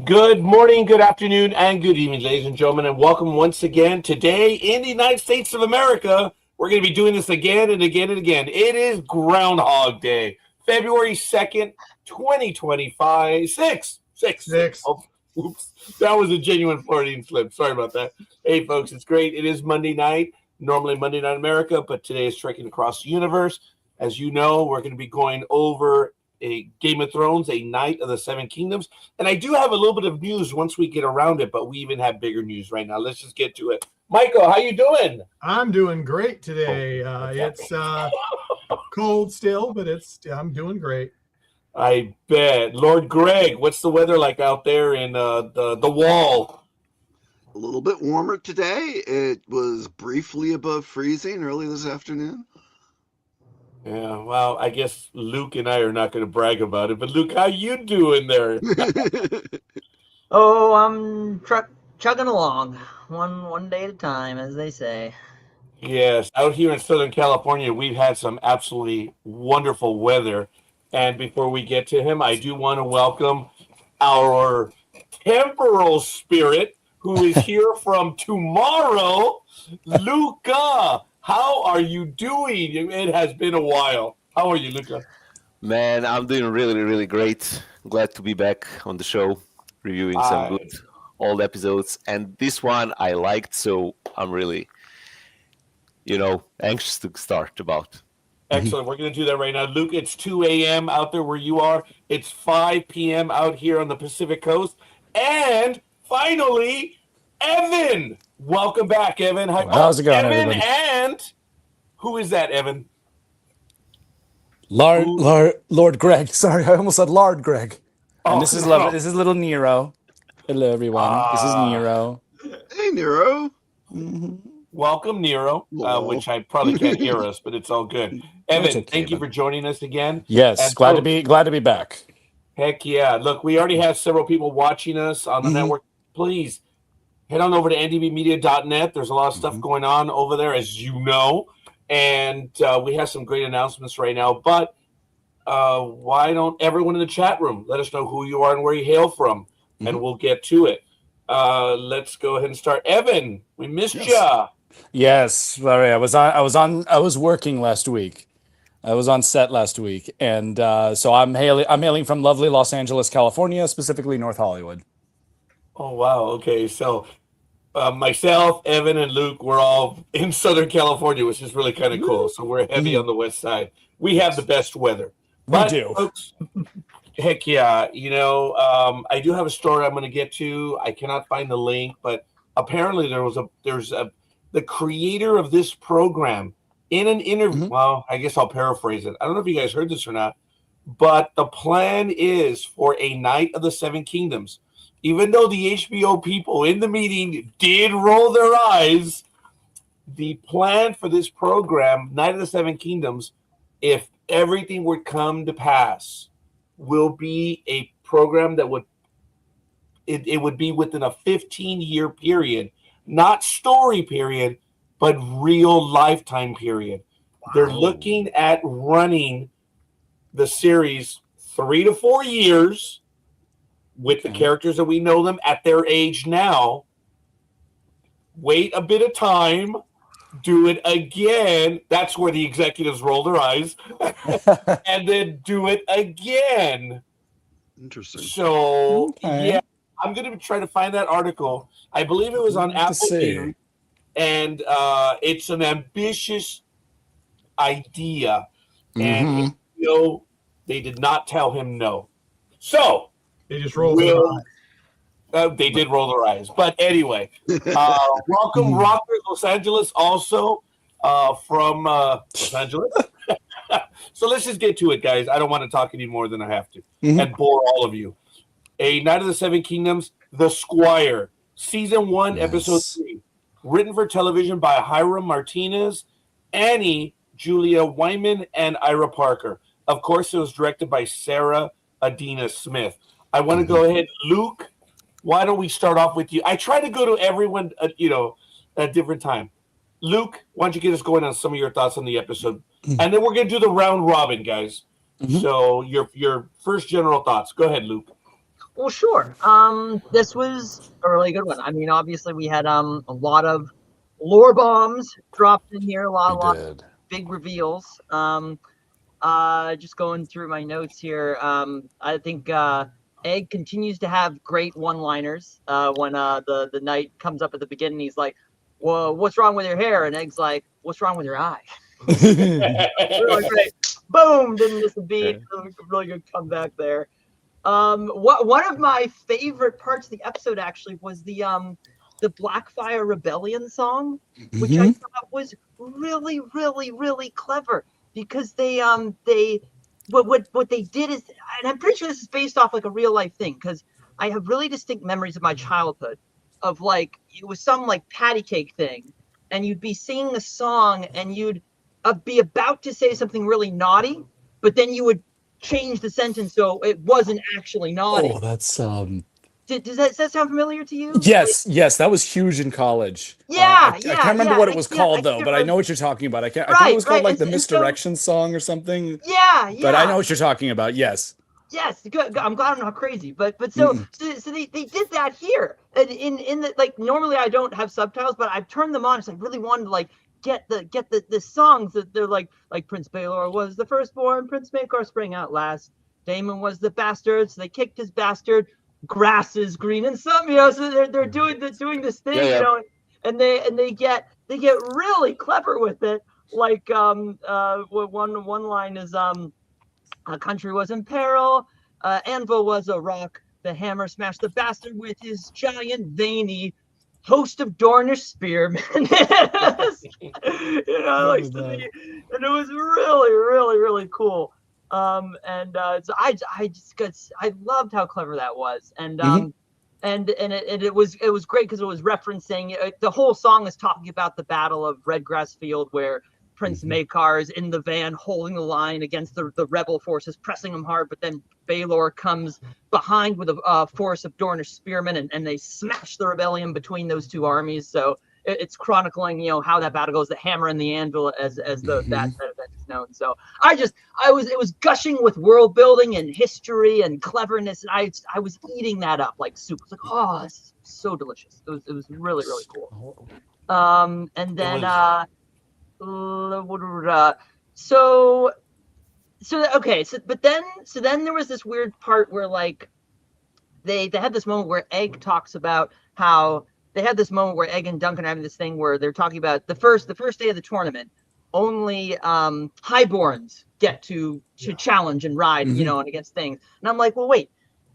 Good morning, good afternoon, and good evening, ladies and gentlemen, and welcome once again. Today in the United States of America, we're going to be doing this again and again and again. It is Groundhog Day, February 2nd, 2025. Six. Oh, oops. That was a genuine Floridian slip. Sorry about that. Hey, folks, it's great. It is Monday night, normally Monday Night America, but today is Trekking Across the Universe. As you know, we're going to be going over a Game of Thrones, a Night of the Seven Kingdoms. And I do have a little bit of news once we get around it, but we even have bigger news right now. Let's just get to it. Michael, how you doing? I'm doing great today. It's cold still, but I'm doing great. I bet. Lord Greg, what's the weather like out there in the wall? A little bit warmer today. It was briefly above freezing early this afternoon. Yeah, well, I guess Luke and I are not going to brag about it, but Luke, how you doing there? Oh, I'm chugging along, one day at a time, as they say. Yes, out here in Southern California, we've had some absolutely wonderful weather. And before we get to him, I do want to welcome our temporal spirit, who is here from tomorrow, Luca. How are you doing? It has been a while. How are you, Luca? Man, I'm doing really, really great. Glad to be back on the show, reviewing some good old episodes. And this one I liked, so I'm really, anxious to start about. Excellent. We're going to do that right now. Luke, it's 2 a.m. out there where you are. It's 5 p.m. out here on the Pacific Coast. And finally, Evan. Welcome back, Evan. How's it going, Evan, everybody? and who is that, Evan? Lord Greg. Sorry, I almost said Lord Greg. And this is lovely. no. This is little Nero. Hello, everyone. This is Nero. Hey, Nero. Welcome, Nero, which I probably can't hear us, but it's all good. Evan, thank you for joining us again. Yes, and glad to be back. Heck yeah. Look, we already have several people watching us on the network. Please head on over to ndbmedia.net. There's a lot of stuff going on over there, as you know, and we have some great announcements right now. But why don't everyone in the chat room let us know who you are and where you hail from, and we'll get to it. Let's go ahead and start. Evan, we missed ya. Yes, sorry. I was working last week. I was on set last week, and so I'm hailing from lovely Los Angeles, California, specifically North Hollywood. Oh, wow. Okay. So myself, Evan, and Luke, we're all in Southern California, which is really kind of cool. So we're heavy on the west side. We have the best weather. We do. Folks, heck yeah. I do have a story I'm going to get to. I cannot find the link, but apparently there's the creator of this program in an interview. Well, I guess I'll paraphrase it. I don't know if you guys heard this or not, but the plan is for a Night of the Seven Kingdoms. Even though the HBO people in the meeting did roll their eyes, the plan for this program, Night of the Seven Kingdoms, if everything would come to pass, will be a program that would be within a 15-year period, not story period, but real lifetime period. Wow. They're looking at running the series 3 to 4 years with the characters that we know them at their age now. Wait a bit of time, do it again. That's where the executives roll their eyes. And then do it again. Interesting. So, yeah, I'm going to try to find that article. I believe it was on Apple TV. And it's an ambitious idea. And, they did not tell him no. So, they just rolled their eyes. They did roll their eyes. But anyway, welcome, Rockers, Los Angeles, also from Los Angeles. So let's just get to it, guys. I don't want to talk any more than I have to and bore all of you. A Night of the Seven Kingdoms, The Squire, Season 1, Episode 3. Written for television by Hiram Martinez, Annie, Julia Wyman, and Ira Parker. Of course, it was directed by Sarah Adina Smith. I want to go ahead. Luke, why don't we start off with you? I try to go to everyone, at a different time. Luke, why don't you get us going on some of your thoughts on the episode? And then we're going to do the round robin, guys. So your first general thoughts. Go ahead, Luke. Well, sure. This was a really good one. I mean, obviously we had a lot of lore bombs dropped in here, a We lot of did. big reveals. Just going through my notes here. I think Egg continues to have great one-liners. When the knight comes up at the beginning, he's like, "Well, what's wrong with your hair?" And Egg's like, "What's wrong with your eye?" Really great. Boom! Didn't miss a beat. Really good comeback there. One of my favorite parts of the episode actually was the Blackfire Rebellion song, which I thought was really, really, really clever because what they did is, and I'm pretty sure this is based off like a real life thing because I have really distinct memories of my childhood of like it was some like patty cake thing, and you'd be singing a song and you'd be about to say something really naughty, but then you would change the sentence so it wasn't actually naughty. Oh, that's Does that sound familiar to you? yes, yes, that was huge in college. Yeah, I can't remember what it was called though, but I know remember. what you're talking about. I think it was called like the And so, Misdirection song or something. yeah. But I know what you're talking about. Yes. Yes, good. I'm glad I'm not crazy, but so they did that here, and in the like normally I don't have subtitles, but I've turned them on because I really wanted to like get the songs that they're like Prince Baelor was the firstborn, Prince Maekar sprang out last, Daemon was the bastard, so they kicked his bastard, grass is green and some, so they're doing this thing, and they get really clever with it, like one line is a country was in peril. Anvil was a rock. The hammer smashed the bastard with his giant veiny host of Dornish spearmen. And it was really, really, really cool. So I loved how clever that was, and it was great because it was referencing the whole song is talking about the Battle of Redgrass Field where Prince Maekar is in the van holding the line against the rebel forces, pressing them hard, but then Baelor comes behind with a force of Dornish spearmen, and they smash the rebellion between those two armies. So it's chronicling, how that battle goes, the hammer and the anvil as that is known. So it was gushing with world building and history and cleverness, and I was eating that up like soup. It's like, oh, this is so delicious. It was really, really cool. And then so then there was this weird part where like they had this moment where Egg talks about how they had this moment where Egg and Duncan are having this thing where they're talking about the first day of the tournament, only highborns get to challenge and ride, and against things. And I'm like, well, wait,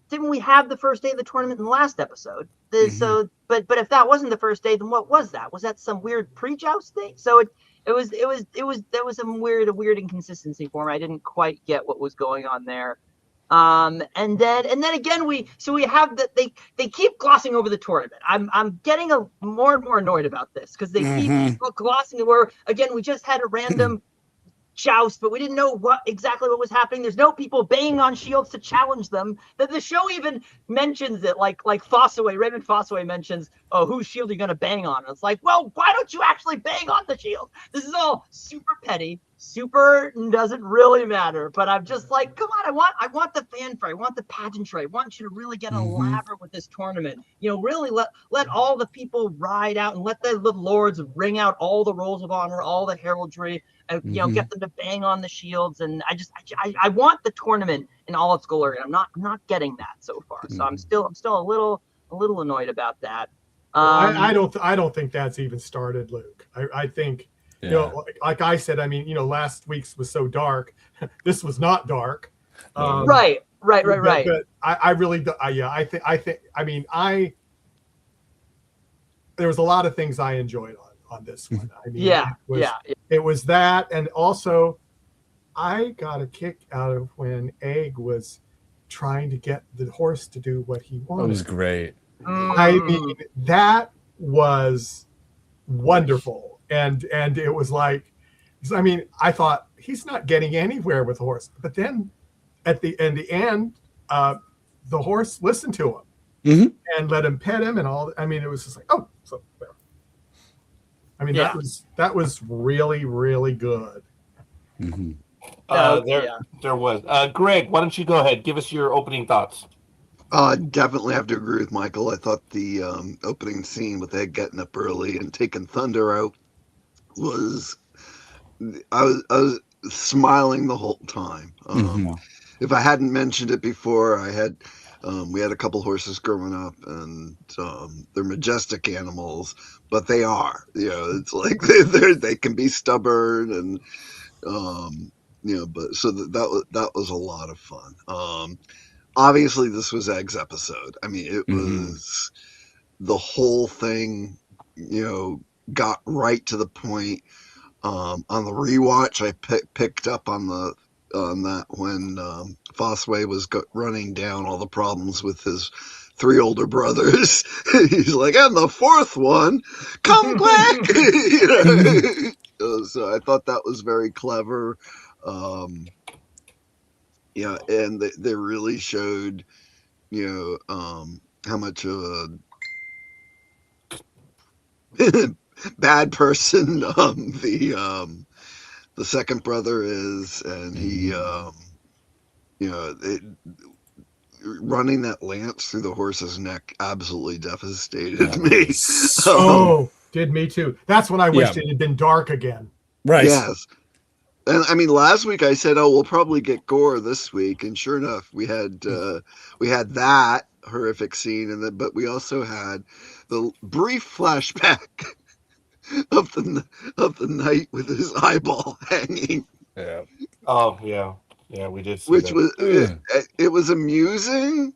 didn't we have the first day of the tournament in the last episode? So, but if that wasn't the first day, then what was that? Was that some weird pre-joust thing? So there was a weird inconsistency for me. I didn't quite get what was going on there. And then again we have that they keep glossing over the tournament. I'm getting more and more annoyed about this because they keep glossing over. Again, we just had a random joust, but we didn't know exactly what was happening. There's no people banging on shields to challenge them. The show even mentions it, like Raymond Fossaway mentions, oh, whose shield are you going to bang on? And it's like, well, why don't you actually bang on the shield? This is all super petty, super doesn't really matter. But I'm just like, come on, I want the fanfare, I want the pageantry, I want you to really get elaborate with this tournament. Really let all the people ride out and let the lords ring out all the rolls of honor, all the heraldry. Get them to bang on the shields, and I want the tournament in all its glory. I'm not getting that so far, so I'm still a little annoyed about that. I don't think that's even started, Luke. I think like I said, I mean, last week's was so dark. This was not dark. Right. But I really do. I think. I mean, there was a lot of things I enjoyed on this one. I mean, it was that, and also I got a kick out of when Egg was trying to get the horse to do what he wanted. That was great. I mean, that was wonderful, and it was like, I mean, I thought he's not getting anywhere with the horse, but then at the end, the horse listened to him and let him pet him and all. I mean, it was just like, oh, so. I mean, that was really, really good. There was Greg. Why don't you go ahead? Give us your opening thoughts. Definitely have to agree with Michael. I thought the opening scene with Ed getting up early and taking Thunder out was I was smiling the whole time. If I hadn't mentioned it before, we had a couple horses growing up, and they're majestic animals, but they are, it's like they can be stubborn, and but so that was a lot of fun. Obviously, this was Egg's episode. I mean, it was the whole thing, got right to the point. On the rewatch, I picked up on that when Fossway was running down all the problems with his 3 older brothers. He's like, and the 4th one, come quick! So I thought that was very clever. And they really showed, how much of a bad person the second brother is, and he running that lance through the horse's neck absolutely devastated me. Did me too. That's when I wished it had been dark again. Right. Yes. And I mean, last week I said, "Oh, we'll probably get gore this week," and sure enough, we had that horrific scene, but we also had the brief flashback of the knight with his eyeball hanging. Yeah. Oh yeah, we did see Which that. was it was amusing.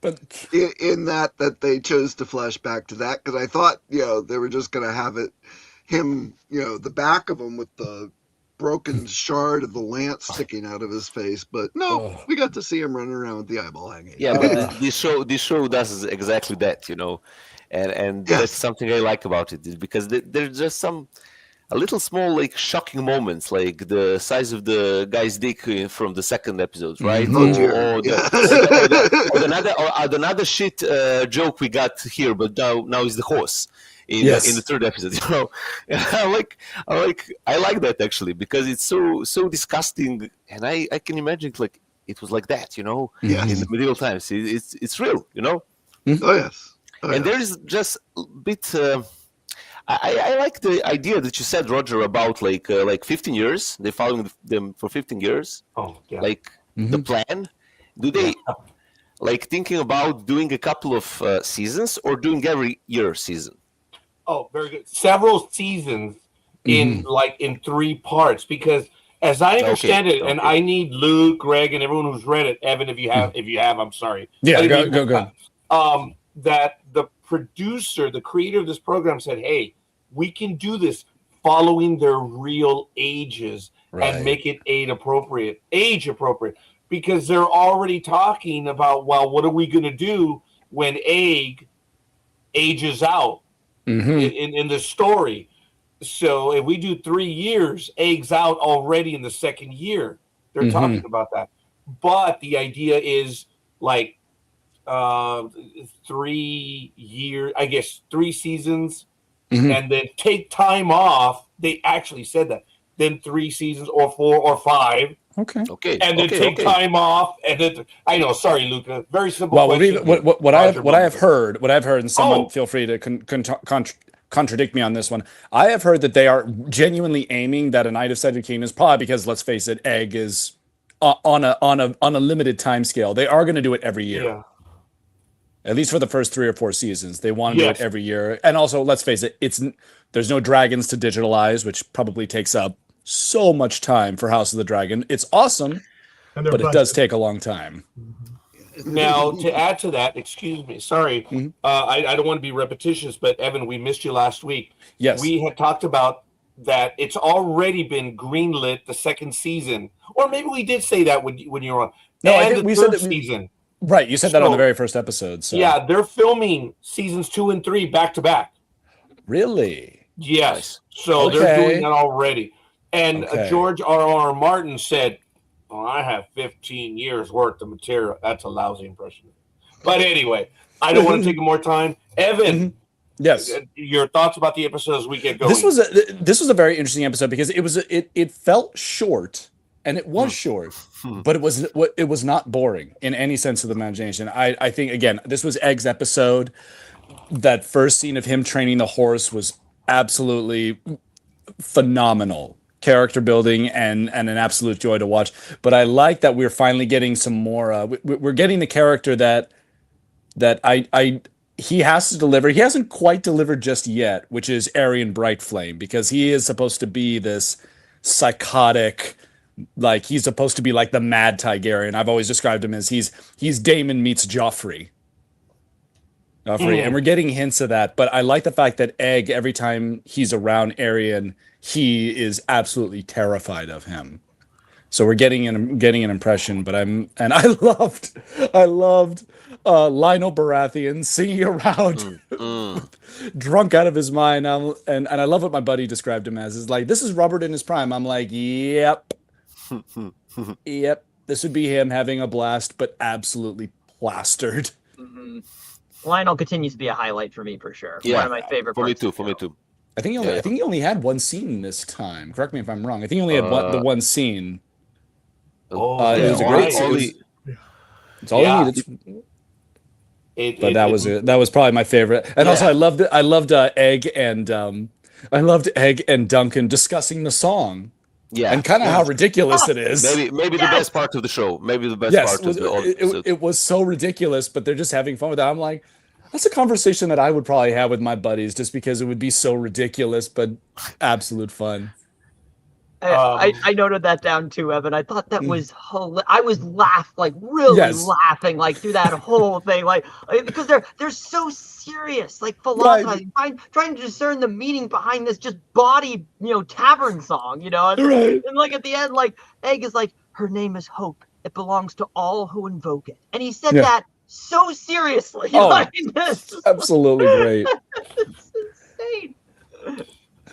But in that they chose to flash back to that, because I thought they were just gonna have him the back of him with the broken shard of the lance sticking out of his face, but no, we got to see him running around with the eyeball hanging. Yeah, but this show does exactly that, and Yes. that's something I like about it, because there's just a little small, like, shocking moments, like the size of the guy's dick from the second episode, right? Oh, dear. Or Yeah. another shit joke we got here, but now is the horse in the third episode. And I like that, actually, because it's so disgusting, and I can imagine like it was like that, Yes. in the medieval times. It's real, Oh yes. and there is just a bit. I like the idea that you said, Roger, about like 15 years. They're following them for 15 years. Oh yeah. Like the plan. Do they like thinking about doing a couple of seasons, or doing every year season? Oh, very good. Several seasons in 3 parts, because as I understand it, and I need Luke, Greg, and everyone who's read it, Evan, if you have, I'm sorry. yeah, go. That the producer, the creator of this program said, hey, we can do this following their real ages and make it age appropriate, because they're already talking about, well, what are we going to do when Egg ages out in the story? So if we do 3 years, Egg's out already in the second year. They're talking about that. But the idea is like 3 years, I guess 3 seasons, and then take time off. They actually said that. Then 3 seasons or 4 or 5. Okay. And then take time off, and then I know. Sorry, Luca. Very simple. Well, question. what I have heard, and someone feel free to contradict me on this one. I have heard that they are genuinely aiming that A Knight of Cedric King is probably because, let's face it, Egg is on a limited time scale. They are going to do it every year. Yeah. At least for the first 3 or 4 seasons, they want to do it every year. And also, let's face it, there's no dragons to digitalize, which probably takes up so much time for House of the Dragon. It's awesome, but it does take a long time. Now, to add to that, excuse me, sorry, I don't want to be repetitious, but Evan, we missed you last week. Yes. We had talked about that it's already been greenlit, the second season, or maybe we did say that when you were on. No, and I think the we third said that season. Right, you said that on the very first episode. So. Yeah, they're filming seasons 2 and 3 back to back. Really? Yes. So they're doing that already. And George R.R. Martin said, I have 15 years worth of material. That's a lousy impression. But anyway, I don't want to take more time. Evan, yes, your thoughts about the episode as we get going. This was a very interesting episode because it felt short and it was short, but it was not boring in any sense of the imagination. I think, again, this was Egg's episode. That first scene of him training the horse was absolutely phenomenal character building and an absolute joy to watch. But I like that we're finally getting some more. We're getting the character that he has to deliver. He hasn't quite delivered just yet, which is Aryan Brightflame, because he is supposed to be this psychotic, like he's supposed to be like the mad Tigerian. I've always described him as he's Daemon meets Joffrey. And we're getting hints of that, but I like the fact that Egg, every time he's around Aryan, he is absolutely terrified of him. So we're getting an impression, but I loved Lionel Baratheon singing around drunk out of his mind. And I love what my buddy described him as, is like, this is Robert in his prime. I'm like, yep. Yep. This would be him having a blast, but absolutely plastered. Mm-hmm. Lionel continues to be a highlight for me, for sure. Yeah, one of my favorite parts. For me too. I think he only had one scene this time. Correct me if I'm wrong. I think he only had the one scene. It was a great scene. It's all he needed. But that was probably my favorite. And also I loved Egg and Duncan discussing the song. Yeah, and kind of how ridiculous it is. Maybe the best part of the show. Maybe the best part of the episode. It was so ridiculous, but they're just having fun with it. I'm like, that's a conversation that I would probably have with my buddies, just because it would be so ridiculous, but absolute fun. I noted that down too, Evan. I thought that was I was laughing like through that whole thing, like because they're so serious, like philosophizing, trying to discern the meaning behind this just bawdy, tavern song, and like at the end, like Egg is like, her name is Hope. It belongs to all who invoke it, and he said that so seriously. Absolutely great. It's insane.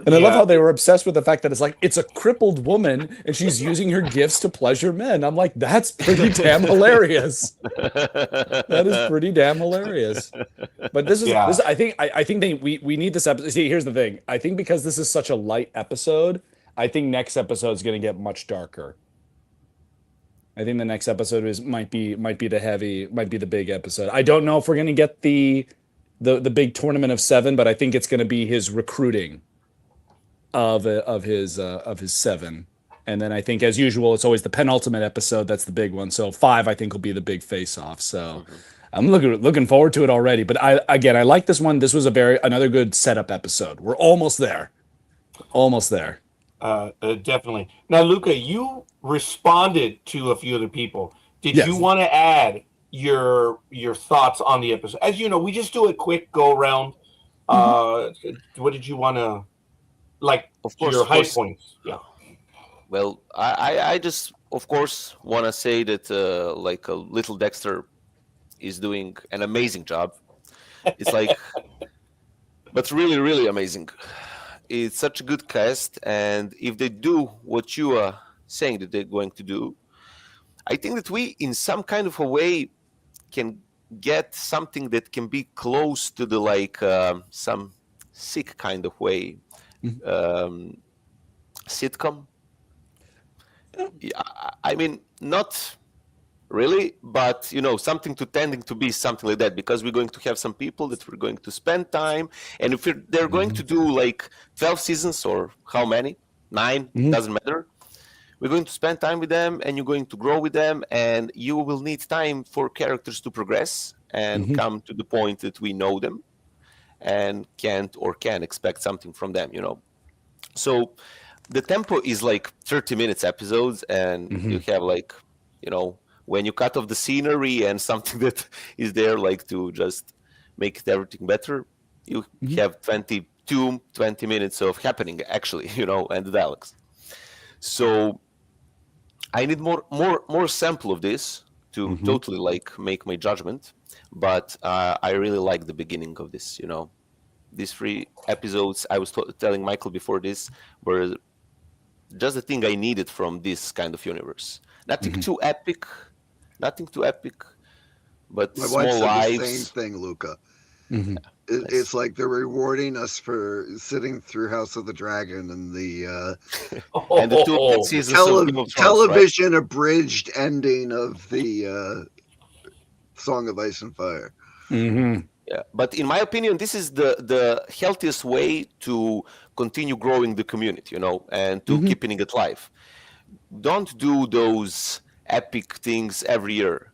And I love how they were obsessed with the fact that it's a crippled woman and she's using her gifts to pleasure men. I'm like, that's pretty damn hilarious. That is pretty damn hilarious. But this is I think we need this episode. See, here's the thing. I think because this is such a light episode, I think next episode is going to get much darker. I think the next episode might be the big episode. I don't know if we're going to get the big tournament of 7, but I think it's going to be his recruiting of his 7, and then I think, as usual, it's always the penultimate episode that's the big one. So 5, I think, will be the big face-off. So I'm looking forward to it already. But I like this one. This was another good setup episode. We're almost there. Definitely. Now, Luca, you responded to a few other people. Did you want to add your thoughts on the episode? As you know, we just do a quick go around. What did you want to? Like, of course, your high points. Yeah. Well, I just, of course, want to say that like Little Dexter is doing an amazing job. It's like, but really, really amazing. It's such a good cast, and if they do what you are saying that they're going to do, I think that we, in some kind of a way, can get something that can be close to the like some sick kind of way. Sitcom. I mean, not really, but something tending to be something like that, because we're going to have some people that we're going to spend time, and if they're going to do like 12 seasons or how many, 9, doesn't matter. We're going to spend time with them, and you're going to grow with them, and you will need time for characters to progress and come to the point that we know them and can expect something from them, So the tempo is like 30 minutes episodes, and you have like, when you cut off the scenery and something that is there like to just make everything better, you have 20 minutes of happening actually, and the dialogues. So I need more sample of this to totally like make my judgment. But I really like the beginning of this, These 3 episodes, I was telling Michael before this, were just the thing I needed from this kind of universe. Nothing too epic, but my small wife said lives. the same thing, Luca. It's like they're rewarding us for sitting through House of the Dragon and the And the two seasons of Game of Thrones, television abridged ending of the Song of Ice and Fire. Mm-hmm. Yeah, but in my opinion, this is the healthiest way to continue growing the community, and to keeping it alive. Don't do those epic things every year.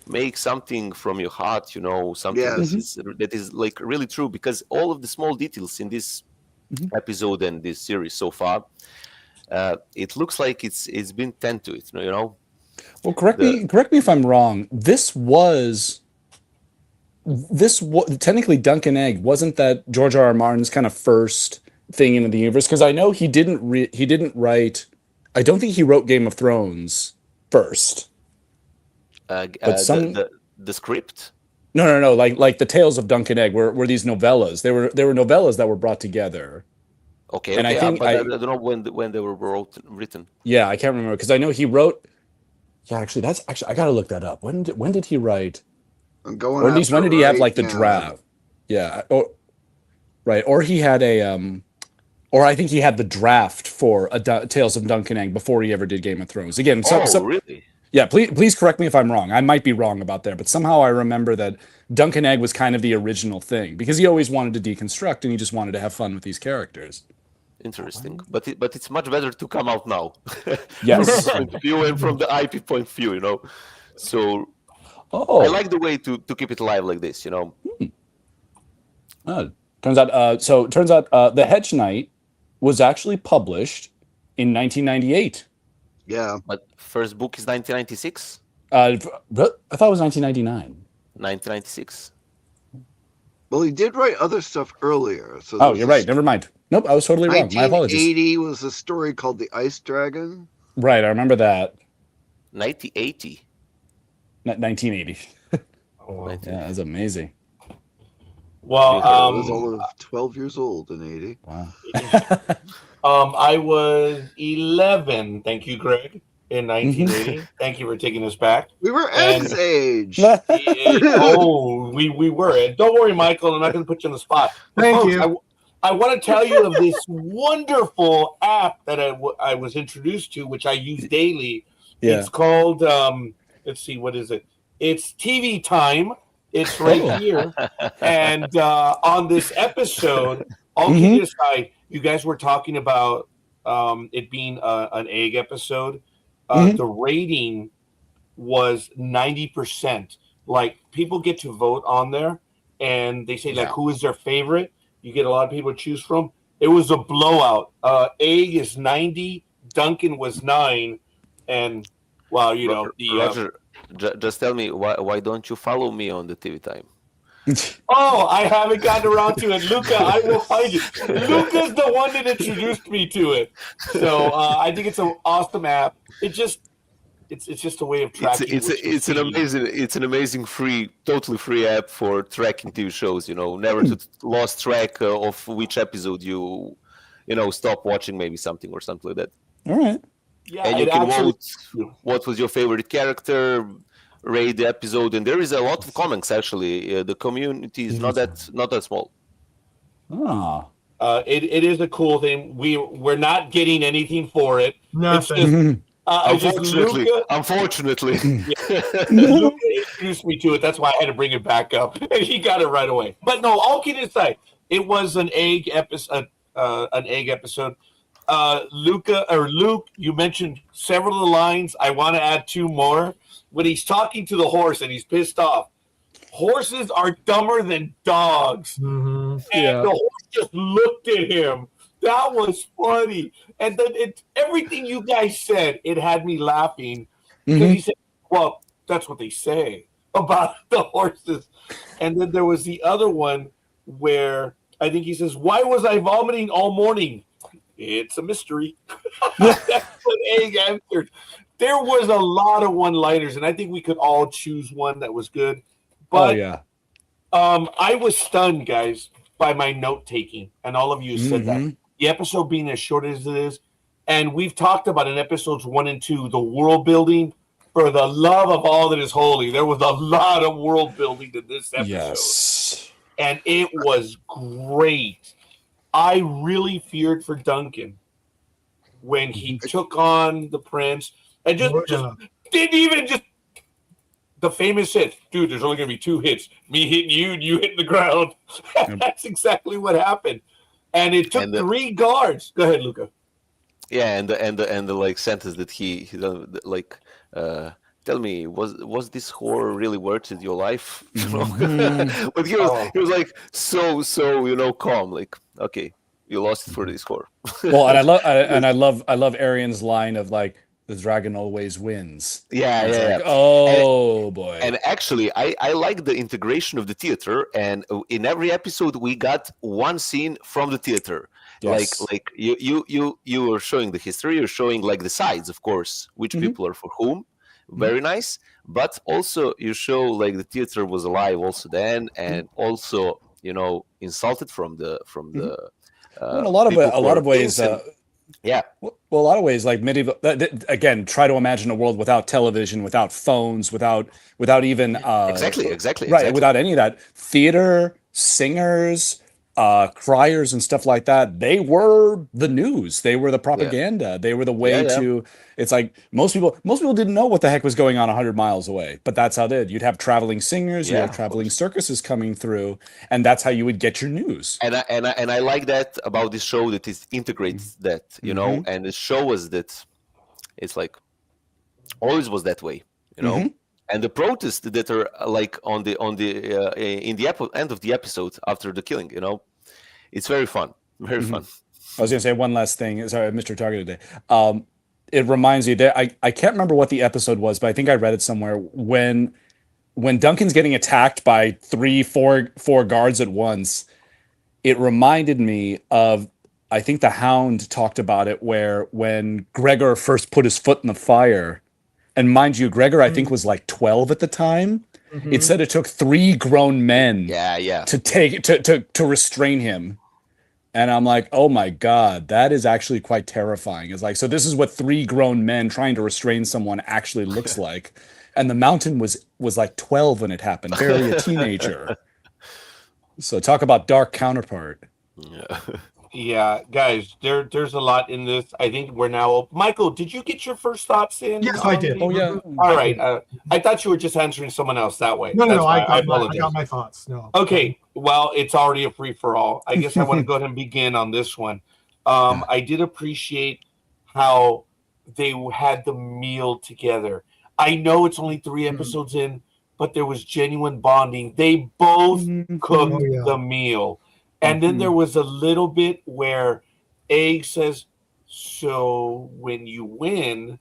Make something from your heart, something that is like really true, because all of the small details in this episode and this series so far, it looks like it's been tend to it, Well, correct me if I'm wrong. This was technically Dunk and Egg. Wasn't that George R.R. Martin's kind of first thing into the universe? Because I know he didn't write. I don't think he wrote Game of Thrones first. But the script. No. Like the Tales of Dunk and Egg were these novellas. They were novellas that were brought together. Okay, and I think I don't know when they were written. Yeah, I can't remember, because I know he wrote. Yeah, actually, I gotta look that up. When did he write? I'm going. Or at least when did he have like the draft? Yeah. Or he had or I think he had the draft for Tales of Dunk and Egg before he ever did Game of Thrones. Again, really? Yeah, please correct me if I'm wrong. I might be wrong about there, but somehow I remember that Dunk and Egg was kind of the original thing, because he always wanted to deconstruct and he just wanted to have fun with these characters. Interesting, but it's much better to come out now. Yes. From the point of view and from the IP point of view, So I like the way to keep it alive like this, Turns out The Hedge Knight was actually published in 1998. Yeah. But first book is 1996? I thought it was 1999. 1996. Well, he did write other stuff earlier. So you're right. Never mind. Nope, I was totally wrong. My apologies. 1980 was a story called The Ice Dragon. Right, I remember that. 1980. 1980. Yeah, that's amazing. Well, I was only 12 years old in 80. Wow. I was 11. Thank you, Greg. In 1980. Thank you for taking us back. We were Egg's age. We were. And don't worry, Michael. I'm not going to put you on the spot. Thank you. I want to tell you of this wonderful app that I was introduced to, which I use daily. Yeah. It's called, let's see, what is it? It's TV Time. It's right here. And on this episode, all kidding aside, you guys were talking about it being an egg episode. The rating was 90%. Like, people get to vote on there, and they say, like, who is their favorite? You get a lot of people to choose from. It was a blowout. Egg is 90, Duncan was 9, and, well, Roger, just tell me, why don't you follow me on the TV Time? I haven't gotten around to it. Luca, I will find you. Luca's the one that introduced me to it. So I think it's an awesome app. It's just a way of tracking. It's an amazing totally free app for tracking TV shows. Never lost track of which episode you stop watching, maybe something or something like that. All right. Yeah, and you can vote what was your favorite character, rate the episode, and there is a lot of comments actually. The community is not that small. It is a cool thing. We're not getting anything for it. Nothing. Unfortunately. Luca introduced me to it. That's why I had to bring it back up, and he got it right away. But no, all kidding aside, it was an egg episode. Luke, you mentioned several of the lines. I want to add 2 more. When he's talking to the horse and he's pissed off, horses are dumber than dogs. And the horse just looked at him. That was funny. And then everything you guys said, it had me laughing. Because he said, well, that's what they say about the horses. And then there was the other one where I think he says, why was I vomiting all morning? It's a mystery. That's what Egg answered. There was a lot of one-liners, and I think we could all choose one that was good. But I was stunned, guys, by my note-taking, and all of you said that. The episode being as short as it is, and we've talked about in episodes 1 and 2, the world building. For the love of all that is holy, there was a lot of world building in this episode. Yes. and it was great. I really feared for Duncan when he took on the prince and just didn't even just the famous hit. Dude, there's only going to be 2 hits. Me hitting you and you hitting the ground. That's exactly what happened. And it took 3 guards. Go ahead, Luca. Yeah, and the like sentence that he like tell me, was this horror really worth it, your life? But he was like so calm, like, okay, you lost it for this horror. Well, and I love Arian's line of like, the dragon always wins. Yeah. Oh boy. And actually, I like the integration of the theater, and in every episode we got one scene from the theater. Yes. Like you were showing the history, you're showing like the sides, of course, which people are for whom. Very nice. But also you show like the theater was alive also then, and also, insulted from the in a lot of ways. Yeah. Well, a lot of ways, like medieval. Again, try to imagine a world without television, without phones, without even exactly. Right, without any of that. Theater, singers, criers, and stuff like that. They were the news. They were the propaganda. Yeah. They were the way to. It's like most people didn't know what the heck was going on 100 miles away, but that's how they did. You'd have traveling singers, you'd have traveling circuses coming through, and that's how you would get your news. And I like that about this show, that it integrates that, and it shows that it's like always was that way, And the protests that are like in the end of the episode after the killing, it's very fun, very fun. I was gonna say one last thing. Sorry, Mr. Target today. It reminds me that I can't remember what the episode was, but I think I read it somewhere when Duncan's getting attacked by 4 guards at once. It reminded me of, I think the Hound talked about it, where when Gregor first put his foot in the fire, and mind you, Gregor I think was like 12 at the time. It said it took 3 grown men to restrain him. And I'm like, oh my God, that is actually quite terrifying. It's like, so this is what 3 grown men trying to restrain someone actually looks like. And the Mountain was like 12 when it happened, barely a teenager. So talk about dark counterpart. Yeah, guys, there's a lot in this. I think we're now. Michael, did you get your first thoughts in? Yes, I did. Oh yeah. All right. I thought you were just answering someone else that way. No, I got my thoughts. No. Okay. Well, it's already a free for all. I guess I want to go ahead and begin on this one. I did appreciate how they had the meal together. I know it's only 3 episodes in, but there was genuine bonding. They both cooked the meal. And then there was a little bit where Egg says, so when you win,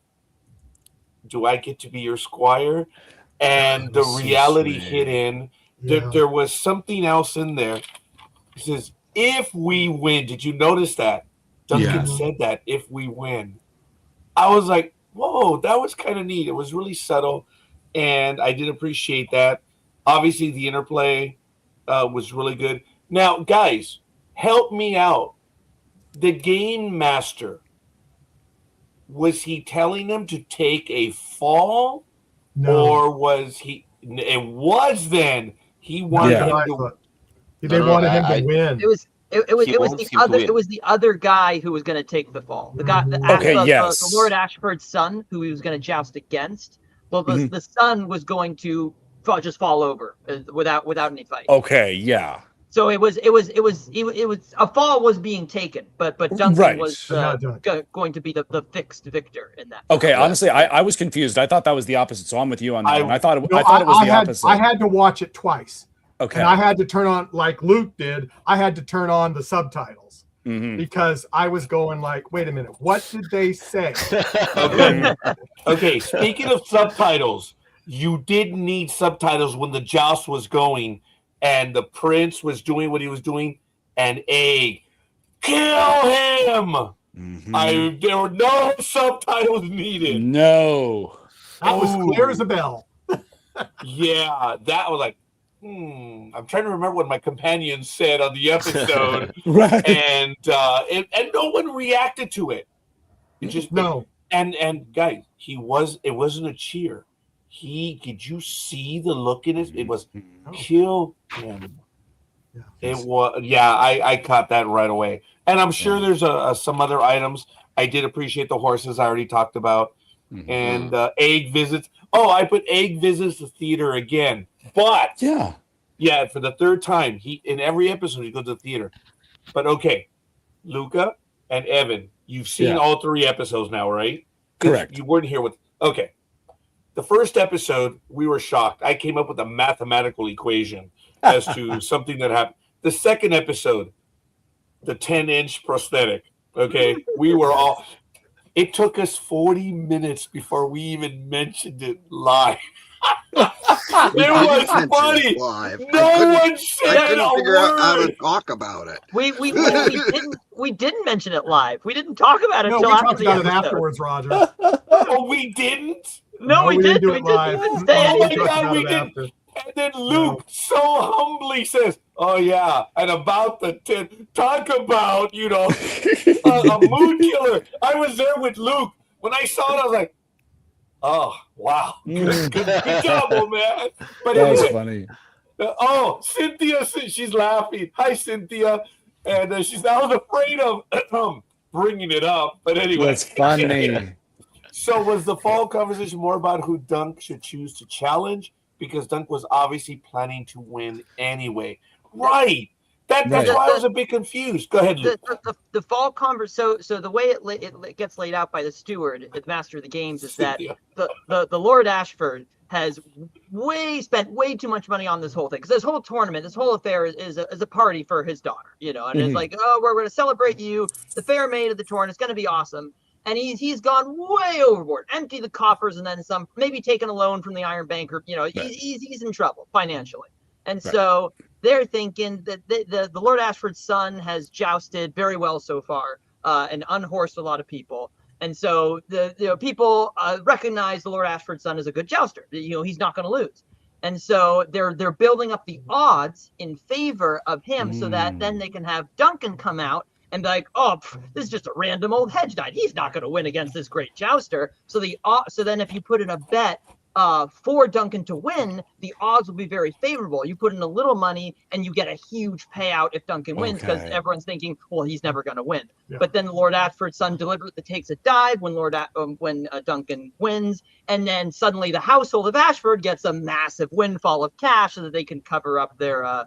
do I get to be your squire? And the reality hit in. There was something else in there. He says, if we win, did you notice that? Duncan said that, if we win. I was like, whoa, that was kind of neat. It was really subtle, and I did appreciate that. Obviously, the interplay was really good. Now, guys, help me out. The game master, was he telling them to take a fall? No. Or was he? It was then. He wanted him to. They wanted him to win. It was the other guy who was going to take the fall. The guy, the Lord Ashford's son, who he was going to joust against. Well, the son was going to just fall over without any fight. Okay, yeah. So it was a fall was being taken, but Duncan was going to be the fixed victor in that. Okay, honestly, I was confused. I thought that was the opposite. So I'm with you on that one. I thought it was the opposite. I had to watch it twice. Okay. And I had to turn on, like Luke did, I had to turn on the subtitles because I was going like, wait a minute, what did they say? Okay, speaking of subtitles, you didn't need subtitles when the joust was going and the prince was doing what he was doing and kill him! There were no subtitles needed. No. That was clear as a bell. Yeah, that was like, I'm trying to remember what my companion said on the episode, right? And no one reacted to it. It just And guys, it wasn't a cheer. Did you see the look in it? It was kill him. It was, yeah, I caught that right away. And I'm sure there's some other items. I did appreciate the horses I already talked about. And Egg visits. Oh, I put Egg visits the theater again. But yeah, for the third time, in every episode he goes to the theater. But okay, Luca and Evan, you've seen all 3 episodes now, right? Correct. You weren't here with. Okay, the first episode we were shocked. I came up with a mathematical equation as to something that happened. The second episode, the 10-inch prosthetic. Okay, we were all. It took us 40 minutes before we even mentioned it live. It was funny. No one said a figure out how word. to talk about it. We didn't mention it live. We didn't talk about it No, until we after talked the about it episode. afterwards, Roger. Oh, we didn't? No, we didn't didn't. do We it live. didn't stay. Oh my talked God, about we it didn't. after. And then Luke so humbly says, "Oh yeah," and about the talk about a mood killer. I was there with Luke when I saw it. I was like, "Oh wow, good job, old man." But That was anyway, funny. Cynthia, she's laughing. Hi, Cynthia, and I was afraid of bringing it up, but anyway, That's funny. So was the fall conversation more about who Dunk should choose to challenge? Because Dunk was obviously planning to win anyway. Right. That's why I was a bit confused. Go ahead, Luke. The fall conversation. So the way it gets laid out by the steward, the master of the games, is that the Lord Ashford has spent way too much money on this whole thing, because this whole tournament, this whole affair is a party for his daughter, and it's like, oh, we're going to celebrate you, the fair maid of the tournament. It's going to be awesome. And he's gone way overboard, empty the coffers and then some, maybe taken a loan from the Iron Banker. He's in trouble financially. And so they're thinking that the Lord Ashford's son has jousted very well so far and unhorsed a lot of people. And so the people recognize the Lord Ashford's son as a good jouster. He's not going to lose. And so they're building up the odds in favor of him so that then they can have Duncan come out and be like, oh, this is just a random old hedge knight. He's not going to win against this great jouster. So then if you put in a bet for Duncan to win, the odds will be very favorable. You put in a little money and you get a huge payout if Duncan wins, because everyone's thinking, well, he's never going to win. Yeah. But then the Lord Ashford's son deliberately takes a dive when Duncan wins, and then suddenly the household of Ashford gets a massive windfall of cash so that they can cover up their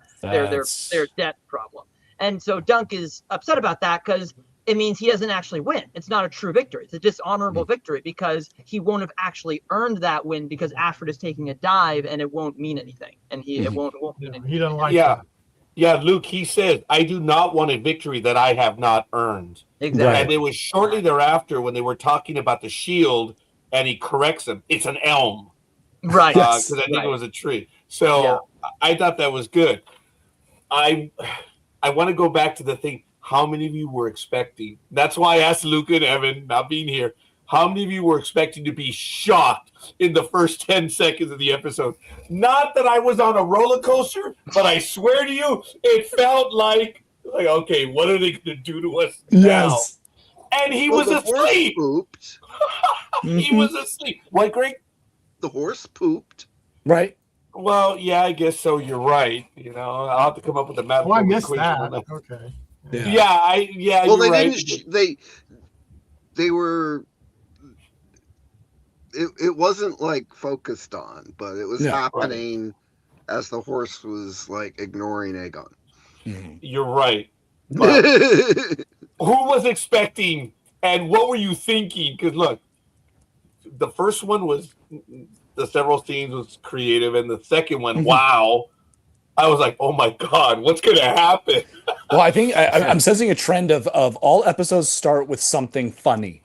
debt problem. And so Dunk is upset about that because it means he doesn't actually win. It's not a true victory. It's a dishonorable victory, because he won't have actually earned that win, because Ashford is taking a dive and it won't mean anything. And it won't mean anything. He doesn't like that. Yeah, Luke, he said, I do not want a victory that I have not earned. Exactly. Right. And it was shortly thereafter when they were talking about the shield, and he corrects him. It's an elm. Right. Because I think it was a tree. So I thought that was good. I want to go back to the thing. How many of you were expecting? That's why I asked Luke and Evan, not being here, how many of you were expecting to be shocked in the first 10 seconds of the episode? Not that I was on a roller coaster, but I swear to you, it felt like okay, what are they going to do to us now? And he was asleep. Pooped. He was asleep. What, Greg? The horse pooped. Right. Well, yeah, I guess so. You're right. I'll have to come up with a math. Oh, I missed that. Okay. Yeah. Well, you're they right. didn't. They were. It wasn't like focused on, but it was happening as the horse was ignoring Aegon. You're right. But who was expecting, and what were you thinking? Because look, the first one was the several scenes was creative, and the second one, wow. I was like, oh my God, what's going to happen? Well, I think I'm sensing a trend of all episodes start with something funny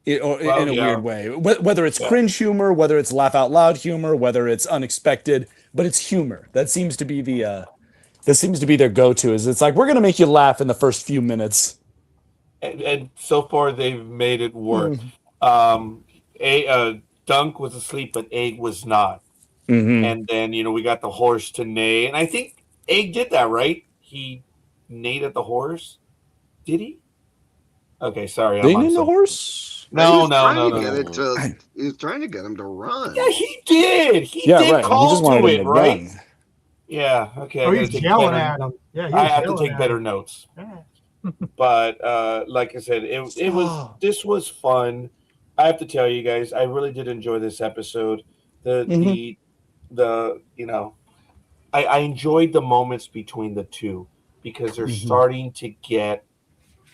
in a weird way. Whether it's cringe humor, whether it's laugh out loud humor, whether it's unexpected, but it's humor. That seems to be their go-to. Is it's like, we're going to make you laugh in the first few minutes. And so far, they've made it work. Dunk was asleep, but Egg was not. And then, we got the horse to neigh. And I think Egg did that, right? He neighed at the horse. Did he? Okay, sorry. They named the horse? No. He was trying to get him to run. Yeah, he did. He did right. call he just wanted to him it, to right? run. Yeah. Okay. Oh, I gotta he's take yelling better. at him. Yeah, he I was have to yelling take at better him. notes. Yeah. But like I said, this was fun. I have to tell you guys, I really did enjoy this episode. The you know, I enjoyed the moments between the two because they're starting to get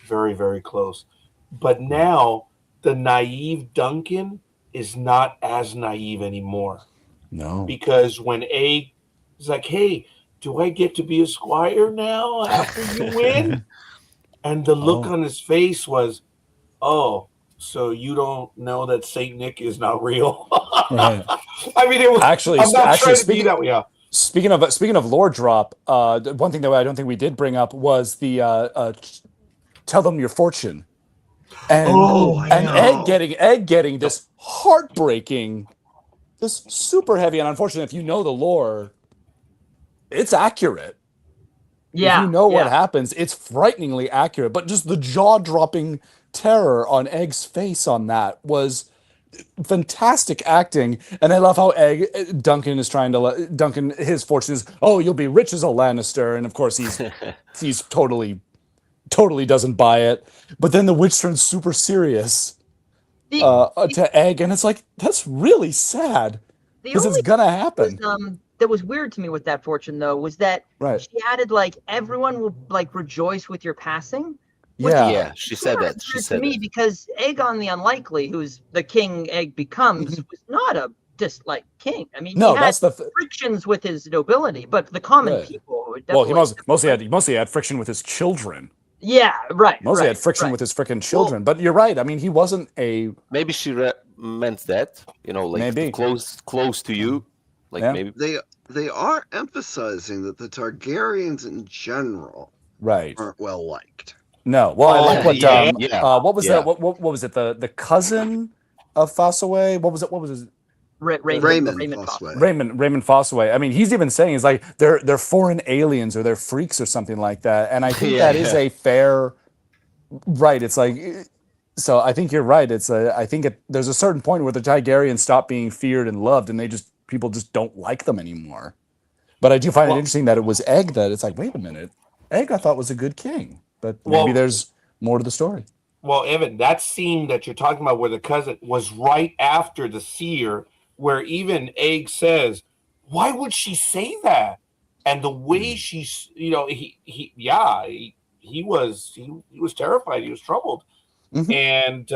very, very close. But now the naive Duncan is not as naive anymore. No. Because when A is like, hey, do I get to be a squire now after you win? And the look on his face was, oh, so you don't know that Saint Nick is not real. Right. I mean, it was I'm not trying to be that way. Yeah. Speaking of lore drop, one thing that I don't think we did bring up was the tell them your fortune, and Egg getting this heartbreaking, this super heavy, and unfortunately, if you know the lore, it's accurate. Yeah. If you know what happens, it's frighteningly accurate. But just the jaw-dropping terror on Egg's face on that was fantastic acting. And I love how Duncan is trying to Duncan, his fortune is, oh, you'll be rich as a Lannister, and of course he's totally doesn't buy it. But then the witch turns super serious to Egg, and it's like, that's really sad because it's gonna happen. That was weird to me with that fortune, though, was that she added like everyone will like rejoice with your passing. Yeah, she said that. She said to me that. because Aegon the Unlikely, who's the king Egg becomes, was not a just like king. I mean, no, he had that's the frictions with his nobility, but the common people. Well, he mostly had friction with his children. Yeah, right. Mostly had friction with his freaking children. But you're right. I mean, he wasn't a. Maybe she meant that, like maybe close to you, like maybe they are emphasizing that the Targaryens in general aren't well liked. No, well, I like what what was that? What was it? The cousin of Fossaway? What was it? What was his? Raymond Fossaway. Raymond Fossaway. I mean, he's even saying he's like they're foreign aliens or they're freaks or something like that. And I think that is a fair right. It's like, so I think you're right. I think there's a certain point where the Targaryens stop being feared and loved, and people just don't like them anymore. But I do find it interesting that it was Egg that it's like, wait a minute, Egg I thought was a good king, but maybe there's more to the story. Well, Evan, that scene that you're talking about where the cousin was right after the seer, where even Egg says, why would she say that? And the way she's, he was terrified. He was troubled. And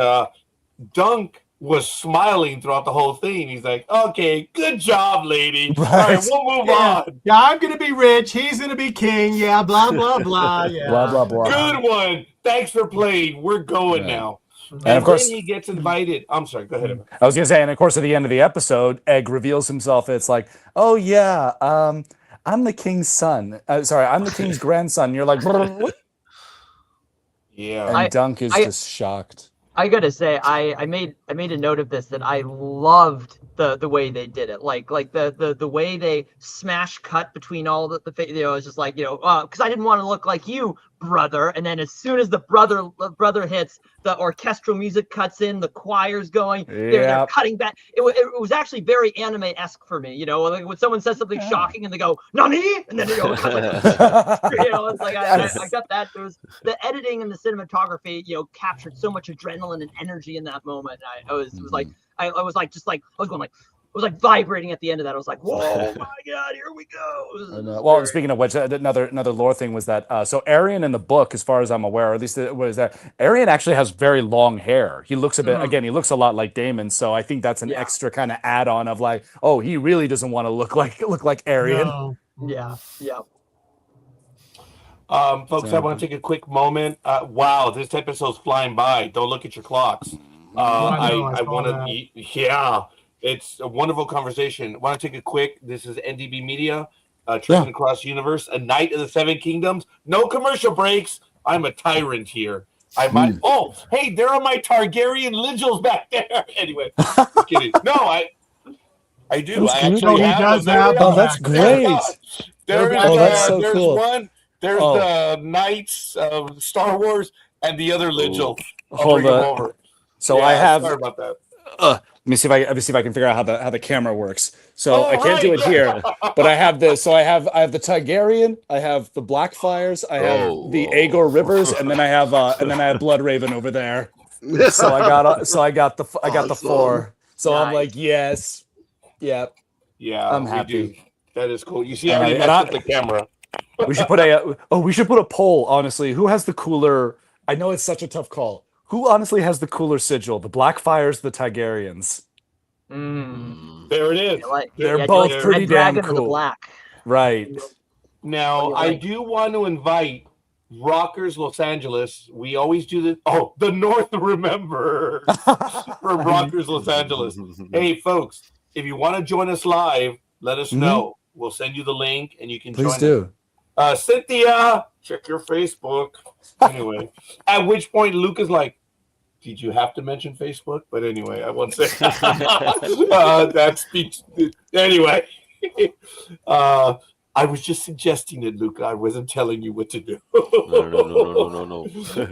Dunk was smiling throughout the whole thing. He's like, okay, good job, lady. Right. All right, we'll move on. Yeah, I'm going to be rich. He's going to be king. Yeah, blah, blah, blah. Yeah. Blah, blah, blah. Good one. Thanks for playing. We're going now. And of course, then he gets invited. I'm sorry, go ahead. I was going to say, and of course, at the end of the episode, Egg reveals himself. It's like, oh, yeah, I'm the king's son. I'm the king's grandson. You're like, what? Yeah. And Dunk is just shocked. I gotta say, I made a note of this that I loved the way they did it, like the way they smash cut between all the it's just like because I didn't want to look like you, brother, and then as soon as the brother hits, the orchestral music cuts in, the choir's going, they're cutting back. It was actually very anime-esque for me, like when someone says something shocking and they go "Nani?" and then they go, it's like I got that. There was the editing and the cinematography, captured so much adrenaline and energy in that moment. I was vibrating at the end of that. I was like, whoa, my God, here we go. Well, speaking of which, another lore thing was that, so Arian in the book, as far as I'm aware, or at least it was that Arian actually has very long hair. He looks he looks a lot like Daemon. So I think that's an extra kind of add-on of like, oh, he really doesn't want to look like Arian. No. Yeah. Folks, I want to take a quick moment. Wow, this episode's flying by. Don't look at your clocks. I want to, it's a wonderful conversation. I want to take a quick, this is NDB Media, Truth Across the Universe, A Knight of the Seven Kingdoms. No commercial breaks. I'm a tyrant here. Hey, there are my Targaryen Ligils back there. Anyway, just kidding. No, I do. I actually have them. Oh, that's great. There's so cool. One. There's the Knights of Star Wars and the other Ligil. Hold on. So I have. Sorry about that. Let me see if I can figure out how the camera works. So Oh, I can't do right. it here, but I have this. So I have the Targaryen, I have the Blackfires, I have the Aegor Rivers, and then I have Bloodraven over there. So I got the Awesome. 4. So I'm Nice. like, yes, yeah, Yeah, I'm we happy. do. That is cool. You see, I And already messed with the camera. we should put a poll. Honestly, who has the cooler? I know it's such a tough call. Who honestly has the cooler sigil? The Blackfires, the Targaryens. There it is. They're both the pretty Red damn Dragon or the cool. Black. Right. Now, What do you I like? do want to invite Rockers Los Angeles. We always do the North Remember for Rockers Los Angeles. Hey, folks, if you want to join us live, let us know. We'll send you the link and you can Please join do. us. Cynthia, check your Facebook. Anyway, at which point Luke is like, did you have to mention Facebook? But anyway, I won't say that speech. Anyway, I was just suggesting it, Luke. I wasn't telling you what to do. No.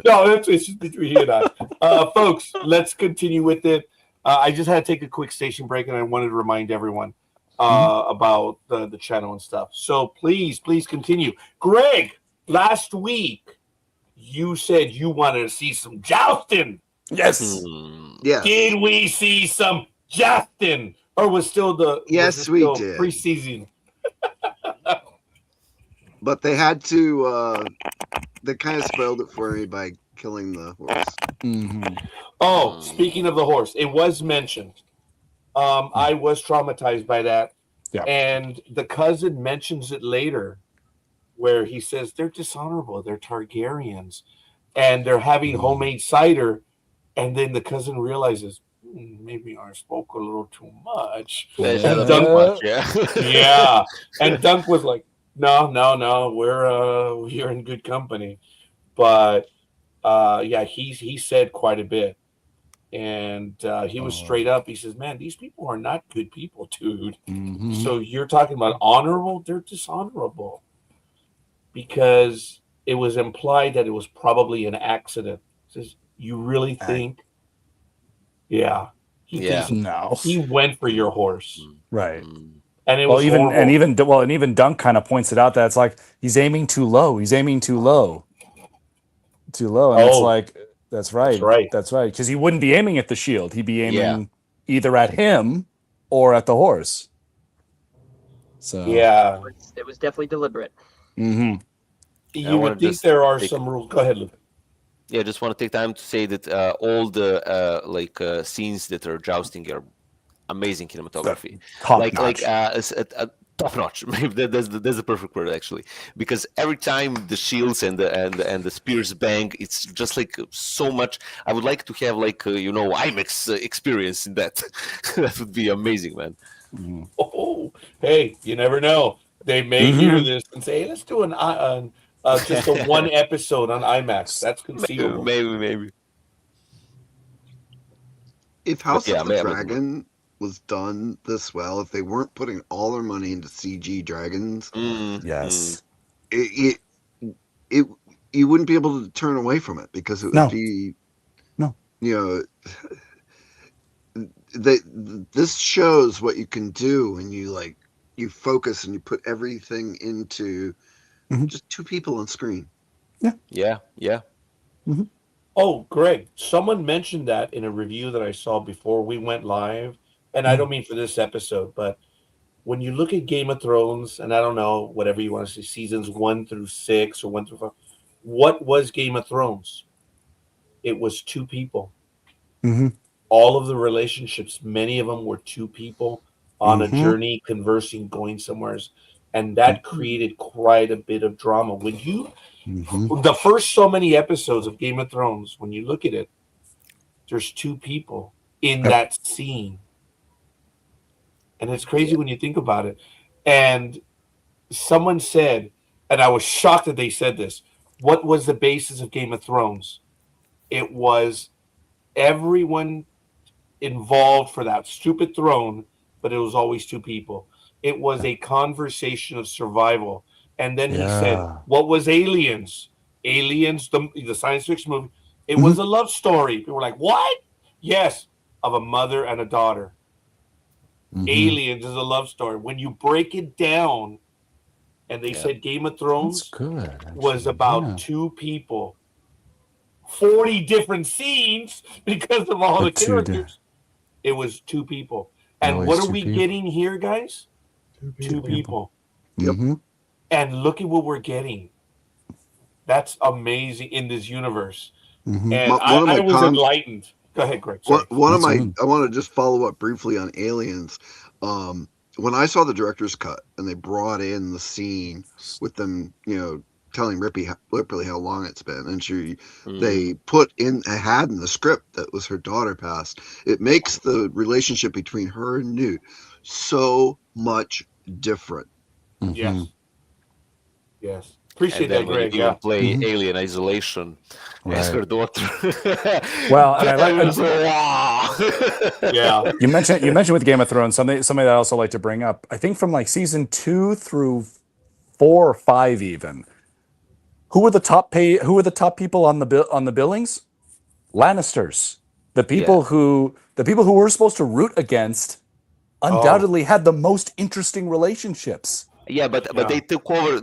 No, it's just between you and I. Folks, let's continue with it. I just had to take a quick station break, and I wanted to remind everyone about the channel and stuff. So please continue. Greg, last week you said you wanted to see some jousting. Yes. Yeah. Did we see some jousting, or was still Yes, we did. Preseason. But they had to. They kind of spoiled it for me by killing the horse. Oh, speaking of the horse, it was mentioned. I was traumatized by that. Yeah. And the cousin mentions it later, where he says they're dishonorable. They're Targaryens, and they're having homemade cider. And then the cousin realizes maybe I spoke a little too much. And Dunk, yeah. And Dunk was like, no, we're in good company. But he said quite a bit. And he was straight up. He says, man, these people are not good people, dude. So you're talking about honorable? They're dishonorable. Because it was implied that it was probably an accident. He says, you really think? Yeah. No. He went for your horse. Right. And it was horrible. even Dunk kind of points it out that it's like he's aiming too low. And it's like that's right. Because he wouldn't be aiming at the shield. He'd be aiming either at him or at the horse. So yeah, it was definitely deliberate. You would think there are some rules. Go ahead, Luke. Yeah, I just want to take time to say that all the scenes that are jousting are amazing cinematography. Top notch. Maybe that's the perfect word actually, because every time the shields and the spears bang, it's just like so much. I would like to have IMAX experience in that. That would be amazing, man. Oh, hey, you never know. They may hear this and say, hey, let's do just a one episode on IMAX. That's conceivable. Maybe. If House of the Dragon was done this well, if they weren't putting all their money into CG dragons, yes, it you wouldn't be able to turn away from it because it would be this shows what you can do when you focus and you put everything into just two people on screen. Yeah. Oh, Greg, someone mentioned that in a review that I saw before we went live. And I don't mean for this episode, but when you look at Game of Thrones, and I don't know, whatever you want to say, seasons 1 through 6 or 1 through 5, what was Game of Thrones? It was two people. All of the relationships, many of them were two people on a journey, conversing, going somewhere. And that created quite a bit of drama. When the first so many episodes of Game of Thrones, when you look at it, there's two people in that scene. And it's crazy when you think about it. And someone said, and I was shocked that they said this, what was the basis of Game of Thrones? It was everyone involved for that stupid throne, but it was always two people. It was a conversation of survival. And then he said, what was Aliens? Aliens, the science fiction movie. It was a love story. People were like, what? Yes. of a mother and a daughter. Aliens is a love story. When you break it down, and they said Game of Thrones was about two people, 40 different scenes because of all the characters. It was two people. And what are we getting here, guys? Two people. Yep. And look at what we're getting. That's amazing in this universe. And I was enlightened. Go ahead, Greg. I want to just follow up briefly on Aliens. When I saw the director's cut and they brought in the scene with them, telling Ripley how long it's been, and they had in the script that was her daughter passed. It makes the relationship between her and Newt so much different. Yes. Appreciate that, Greg. You play Alien Isolation as her daughter. Well, and I like. You mentioned with Game of Thrones something that I also like to bring up. I think from like season 2 through 4 or 5 even. Who were the top people on the billings? Lannisters. The people who were supposed to root against undoubtedly had the most interesting relationships. Yeah, but they took over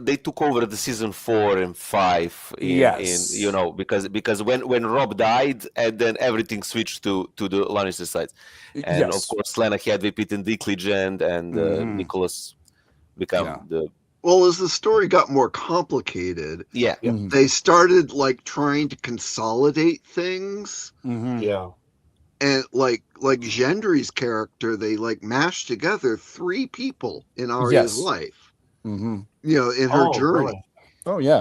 the season 4 and 5 because when Rob died, and then everything switched to the Lannister side. And of course Lana had Peyton Dinklage and Nicholas become the. Well, as the story got more complicated, they started like trying to consolidate things. And like Gendry's character, they like mashed together 3 people in Arya's life. In her journey. Really?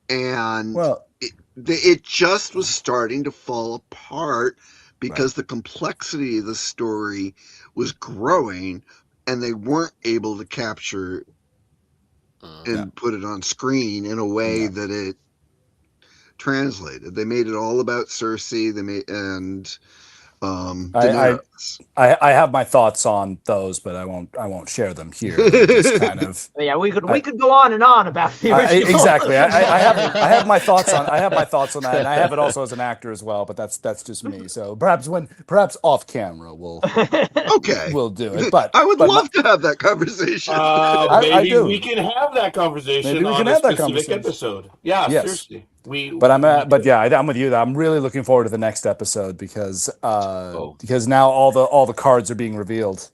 And it just was starting to fall apart because the complexity of the story was growing, and they weren't able to capture and put it on screen in a way that it translated. They made it all about Cersei. I have my thoughts on those, but I won't share them here. Just kind of, we could go on and on about the original. Exactly. I have my thoughts on that, and I have it also as an actor as well. But that's just me. So perhaps off camera we'll do it. But I would love to have that conversation. Maybe we can have that conversation on a specific episode. Yeah, seriously. I'm with you. I'm really looking forward to the next episode because now all the cards are being revealed.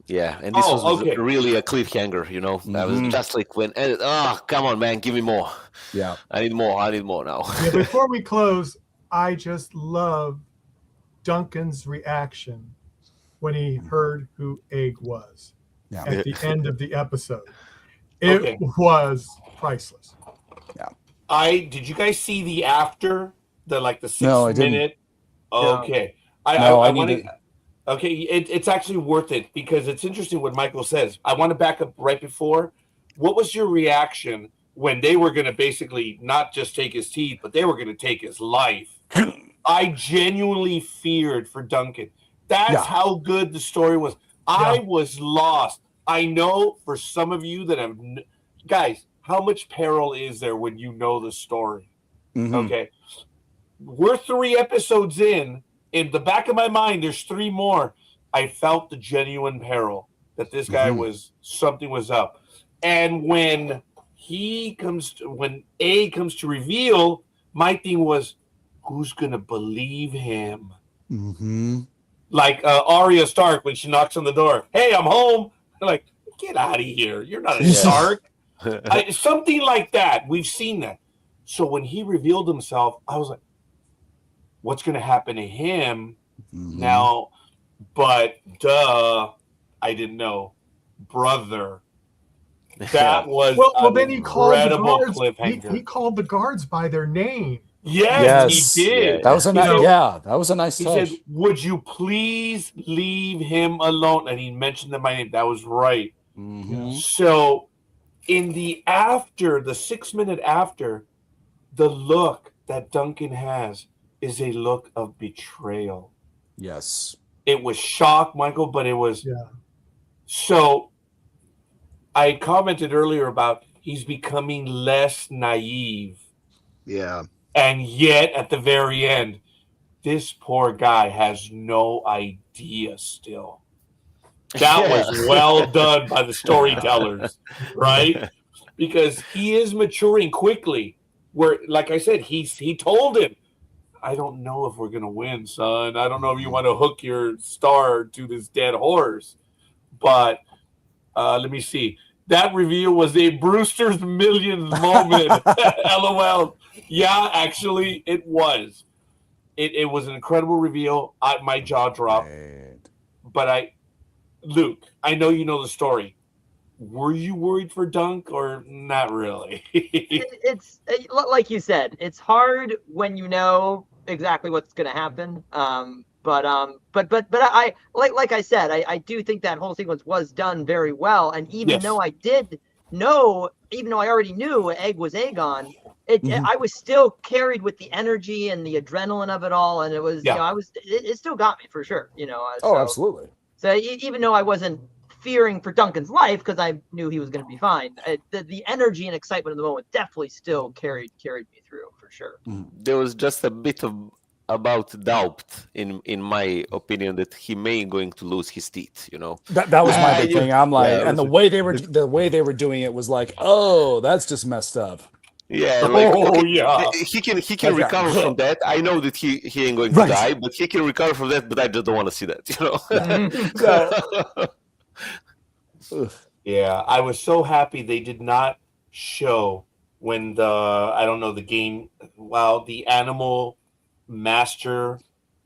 Yeah, and this was really a cliffhanger, I was just like, come on, man, give me more. Yeah, I need more now. Before we close, I just love Duncan's reaction when he heard who Egg was at the end of the episode. It was priceless. Yeah. Did you guys see the after the 6 minute? Okay. It's actually worth it because it's interesting what Michael says. I want to back up right before. What was your reaction when they were going to basically not just take his teeth, but they were going to take his life? I genuinely feared for Duncan. That's how good the story was. I was lost. I know for some of you that have... Guys, how much peril is there when you know the story? Okay. We're 3 episodes in. In the back of my mind, there's 3 more. I felt the genuine peril that this guy something was up. And when A comes to reveal, my thing was, who's going to believe him? Like Arya Stark when she knocks on the door. Hey, I'm home. They're like, get out of here. You're not a Stark. Something like that. We've seen that. So when he revealed himself, I was like, what's going to happen to him now? But I didn't know. Brother. That was then he called the guards. Cliffhanger. He called the guards by their name. Yes, he did. That was a nice He touch. said, would you please leave him alone? And he mentioned my name. That was right. So in the 6 minute after, the look that Duncan has is a look of betrayal. Yes. It was shock, Michael, but it was. So I commented earlier about he's becoming less naive. Yeah. And yet at the very end, this poor guy has no idea still. That was well done by the storytellers, right? Because he is maturing quickly. Where, like I said, he told him, I don't know if we're gonna win, son. I don't know if you want to hook your star to this dead horse. But let me see. That reveal was a Brewster's Millions moment. LOL. Yeah, actually, it was. It was an incredible reveal. My jaw dropped. But Luke, I know you know the story. Were you worried for Dunk or not really? It's like you said, it's hard when you know exactly what's going to happen. But I like I said, I do think that whole sequence was done very well. And even though I did know, even though I already knew Egg was Aegon, I was still carried with the energy and the adrenaline of it all, and it was it still got me for sure. Absolutely. So even though I wasn't fearing for Duncan's life because I knew he was going to be fine, the energy and excitement of the moment definitely still carried me through for sure. There was just a bit about doubt in my opinion that he may going to lose his teeth. That was my big thing. I'm like, and the way they were doing it was like, oh, that's just messed up. Yeah, he can recover from that. I know that he ain't going to die, but he can recover from that. But I just don't want to see that, Yeah, I was so happy they did not show when the animal master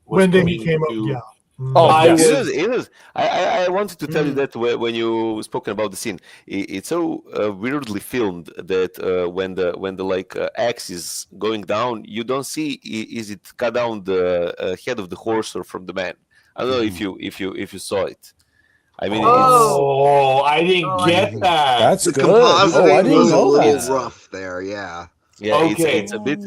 was when coming he came up. to, Yeah. It is. I wanted to tell you that when you spoken about the scene, it's so weirdly filmed that when the axe is going down, you don't see is it cut down the head of the horse or from the man. I don't know if you saw it. I mean, I didn't get that. That's the good. compositing I didn't was a know little that. rough there. Yeah. Yeah, Okay. it's a bit.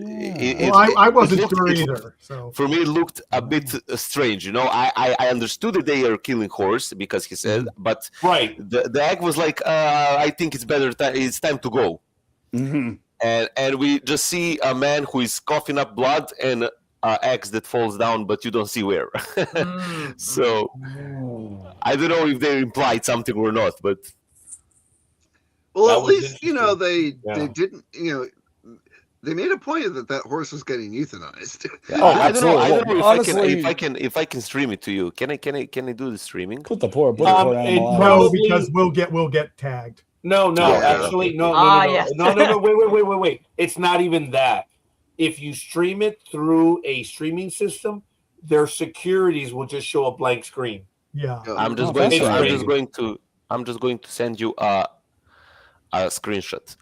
I wasn't sure either. So for me, it looked a bit strange. I understood that they are killing horse because he said, but the egg was like, I think it's better. It's time to go. And we just see a man who is coughing up blood and axe that falls down, but you don't see where. So I don't know if they implied something or not, but well, at least they didn't. They made a point that horse was getting euthanized. I don't know. Honestly, if I can stream it to you. Can I do the streaming? Put the poor animal out. No, because we'll get tagged. No, actually, no. Yes. No. Wait. It's not even that. If you stream it through a streaming system, their securities will just show a blank screen. Yeah. I'm just going to send you a screenshot.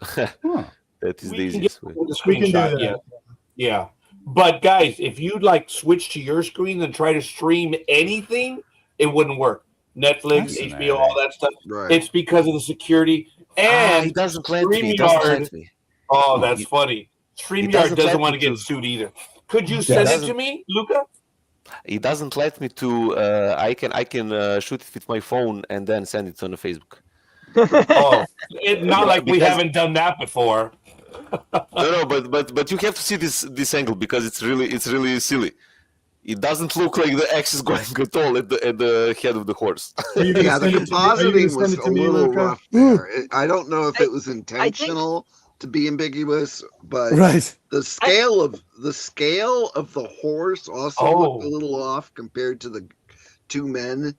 That is the easiest way. We can do that. Yeah. But guys, if you'd switch to your screen and try to stream anything, it wouldn't work. Netflix, HBO, all that stuff. Right. It's because of the security. And it doesn't let me. Oh, that's funny. StreamYard doesn't want to get sued either. Could you send it to me, Luca? It doesn't let me to. I can shoot it with my phone and then send it on the Facebook. Not like we haven't done that before. No, but you have to see this angle because it's really silly. It doesn't look like the axe is going at all at the head of the horse. The compositing was a little rough there. I don't know if it was intentional to be ambiguous, but the scale of the horse also looked a little off compared to the two men.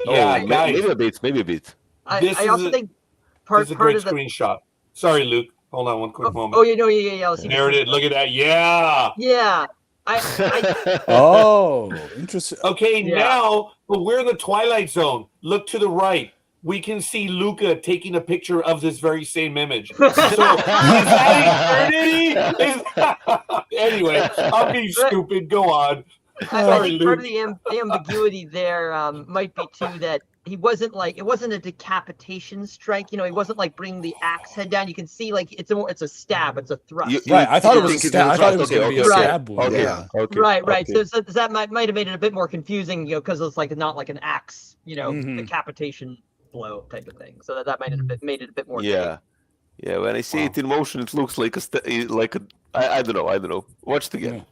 Yeah, maybe a bit. I also think part is a great of the screenshot. Sorry, Luke. Hold on one quick moment. There it is. Look at that. Yeah. Yeah. Interesting. Okay, now, but we're in the Twilight Zone. Look to the right. We can see Luca taking a picture of this very same image. So, is that eternity? Anyway, I'm being stupid. Go on. I think part of the ambiguity there might be too that it wasn't a decapitation strike. He wasn't bringing the axe head down. You can see it's a stab. It's a thrust. I thought it was a stab. I thought it was going to be a stab wound. Right. So that might have made it a bit more confusing, because it's not like an axe, decapitation blow type of thing. So that might have made it a bit more. Yeah. When I see it in motion, it looks like I don't know. Watch it again.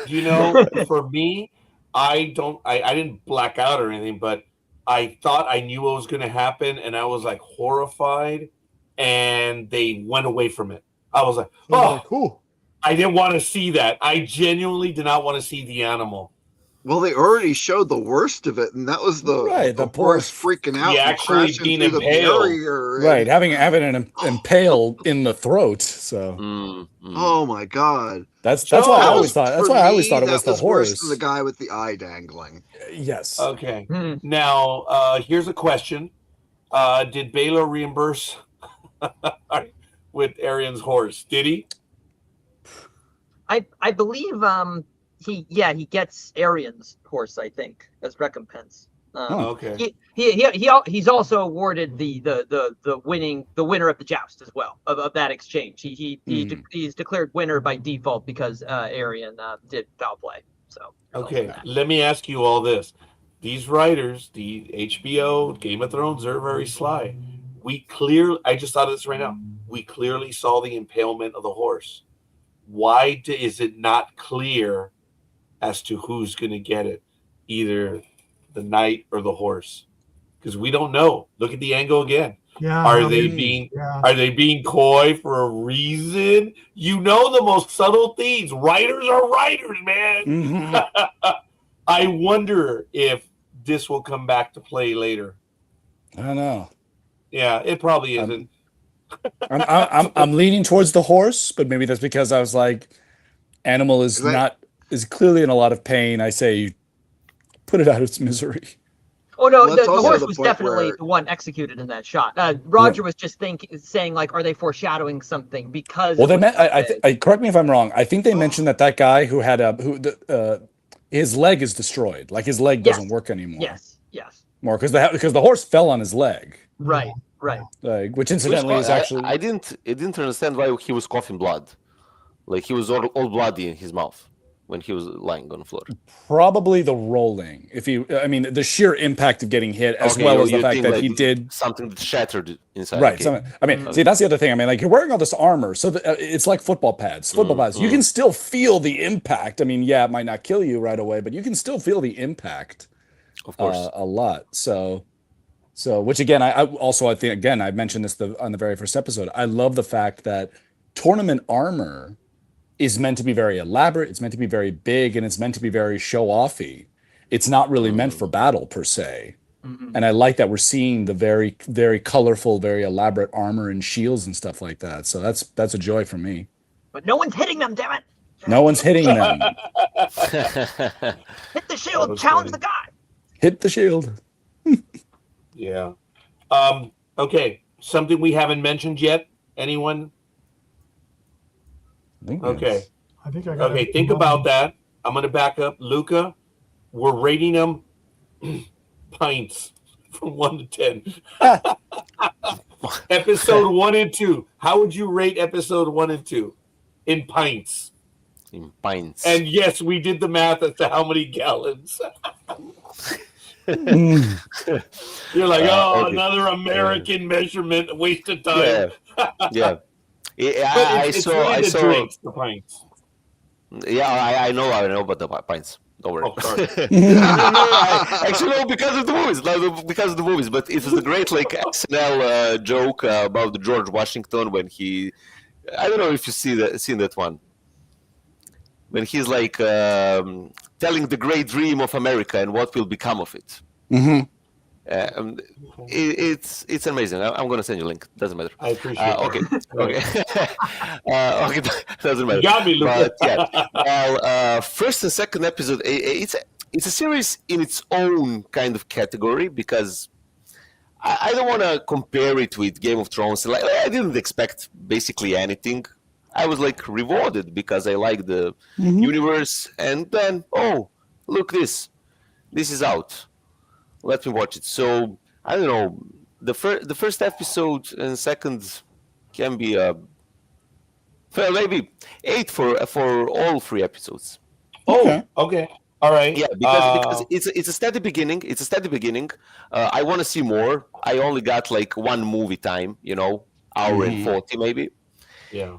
You know, for me, I didn't black out or anything, but I thought I knew what was going to happen, and I was like horrified, and they went away from it. I was like, oh, cool. I didn't want to see that. I genuinely did not want to see the animal. Well, they already showed the worst of it, and that was the horse freaking out, and actually crashing being through the impaled. barrier, and, Right, having an impale in the throat. So, oh my god, that's why I always thought. That's for why I always me, thought it that was the worse horse. than the guy with the eye dangling. Yes. Okay. Now, here's a question: did Baylor reimburse with Arian's horse? Did he? I believe he gets Arian's horse, I think, as recompense. Okay. He's also awarded the winner of the joust as well of that exchange. He's declared winner by default because Arian did foul play. So okay, let me ask you all this: these writers, the HBO Game of Thrones, they're very sly. I just thought of this right now. We clearly saw the impalement of the horse. Why is it not clear as to who's going to get it? Either the knight or the horse, because we don't know. Look at the angle again. Yeah. Are they being coy for a reason? You know the most subtle things. Writers are writers, man. Mm-hmm. I wonder if this will come back to play later. I don't know. Yeah, it probably isn't. I'm leaning towards the horse, but maybe that's because I was like, animal is clearly in a lot of pain. I say, put it out of its misery. Oh no, Well, the horse the was point definitely where- the one executed in that shot. Roger was just saying like, are they foreshadowing something? Because Well, they meant. I correct me if I'm wrong. I think they mentioned that guy who had his leg is destroyed. Like his leg doesn't work anymore. Yes. More because the horse fell on his leg. Right. Like, which incidentally is actually I didn't understand why he was coughing blood, like he was all bloody in his mouth when he was lying on the floor. Probably the rolling. The sheer impact of getting hit, as well as the fact that he did something that shattered inside. Right. Okay. See, that's the other thing. Like you're wearing all this armor, so it's like football pads. You can still feel the impact. Yeah, it might not kill you right away, but you can still feel the impact. Of course, a lot. So, which again, I think again, I mentioned this on the very first episode. I love the fact that tournament armor is meant to be very elaborate. It's meant to be very big, and it's meant to be very show-offy. It's not really meant for battle per se. Mm-hmm. And I like that we're seeing the very, very colorful, very elaborate armor and shields and stuff like that. So that's a joy for me. But no one's hitting them, damn it! No one's hitting them. Hit the shield, challenge the guy. Hit the shield. Yeah. Okay. Something we haven't mentioned yet. Anyone? Okay. I think I got Okay. Think about that. I'm going to back up. Luca, we're rating them pints from 1 to 10. Episode 1 and 2. How would you rate episode 1 and 2 in pints? In pints. And yes, we did the math as to how many gallons. You're like, okay. Another American measurement, waste of time. Yeah. I saw drinks, the pints. Yeah, I know about the pints. Don't worry. Actually, no, because of the movies. But it was a great SNL joke about George Washington when he. I don't know if you seen that one. When he's telling the great dream of America and what will become of it. Mm-hmm. It's amazing. I'm going to send you a link. Doesn't matter. I appreciate it. Okay. Okay. Doesn't matter. You got me, Luke. Well, first and second episode, it's a series in its own kind of category because I don't want to compare it with Game of Thrones. I didn't expect basically anything. I was rewarded because I like the universe, and then look this is out. Let me watch it. So I don't know. The first episode and second can be maybe 8 for all 3 episodes. Okay. All right. Yeah, because it's a steady beginning. I want to see more. I only got 1 movie time. Hour and 40 maybe. Yeah.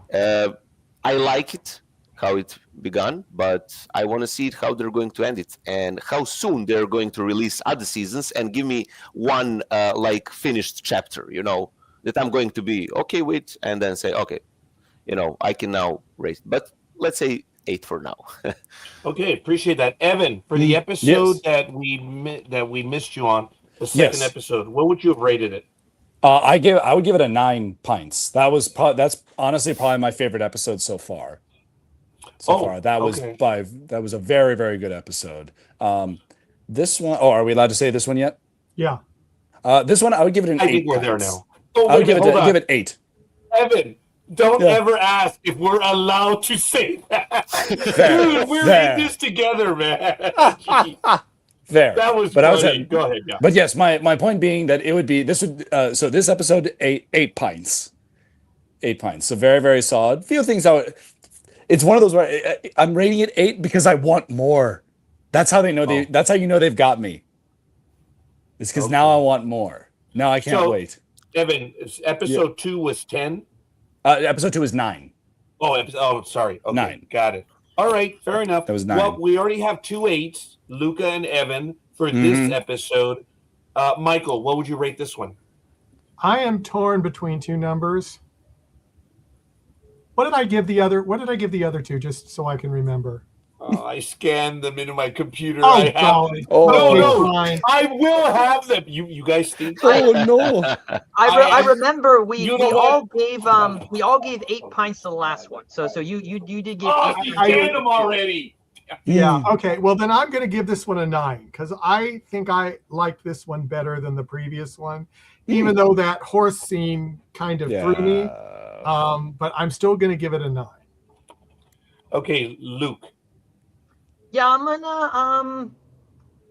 I like it. how it began, but I want to see it how they're going to end it and how soon they're going to release other seasons and give me one like finished chapter, that I'm going to be okay with, and then say, okay, I can now rate. But let's say 8 for now. Okay, appreciate that, Evan. For the episode Yes. that we missed you on, the second episode, what would you have rated it? I would give it a 9 pints. That's honestly probably my favorite episode so far. That was a very, very good episode. This one, are we allowed to say this one yet? Yeah. This one I would give it an 8. I think we're there pints. now. Oh, I would give it 8. Evan, don't ever ask if we're allowed to say that. Dude, we're in this together, man. There. That was funny. Go ahead, yeah. But yes, my point being that it would be this episode 8 pints. 8 pints. So very, very solid. Few things out. It's one of those where I'm rating it 8 because I want more. That's how they know that's how you know they've got me. It's because now I want more. Now I can't wait. Evan, episode 2 was 10. Episode 2 is 9. Sorry. Okay, 9. Got it. All right, fair enough. That was 9. Well, we already have 2 8s, Luca and Evan, for this episode. Michael, what would you rate this one? I am torn between 2 numbers. What did I give the other 2, just so I can remember? I scanned them into my computer. Oh, No, I will have them. You guys think? Oh no! I remember we all gave 8 pints to the last one. So you did give. You scanned them already. Yeah. Okay. Well, then I'm going to give this one a 9 because I think I like this one better than the previous one, even though that horse scene kind of threw me. But I'm still going to give it a 9. Okay, Luke. Yeah, I'm gonna.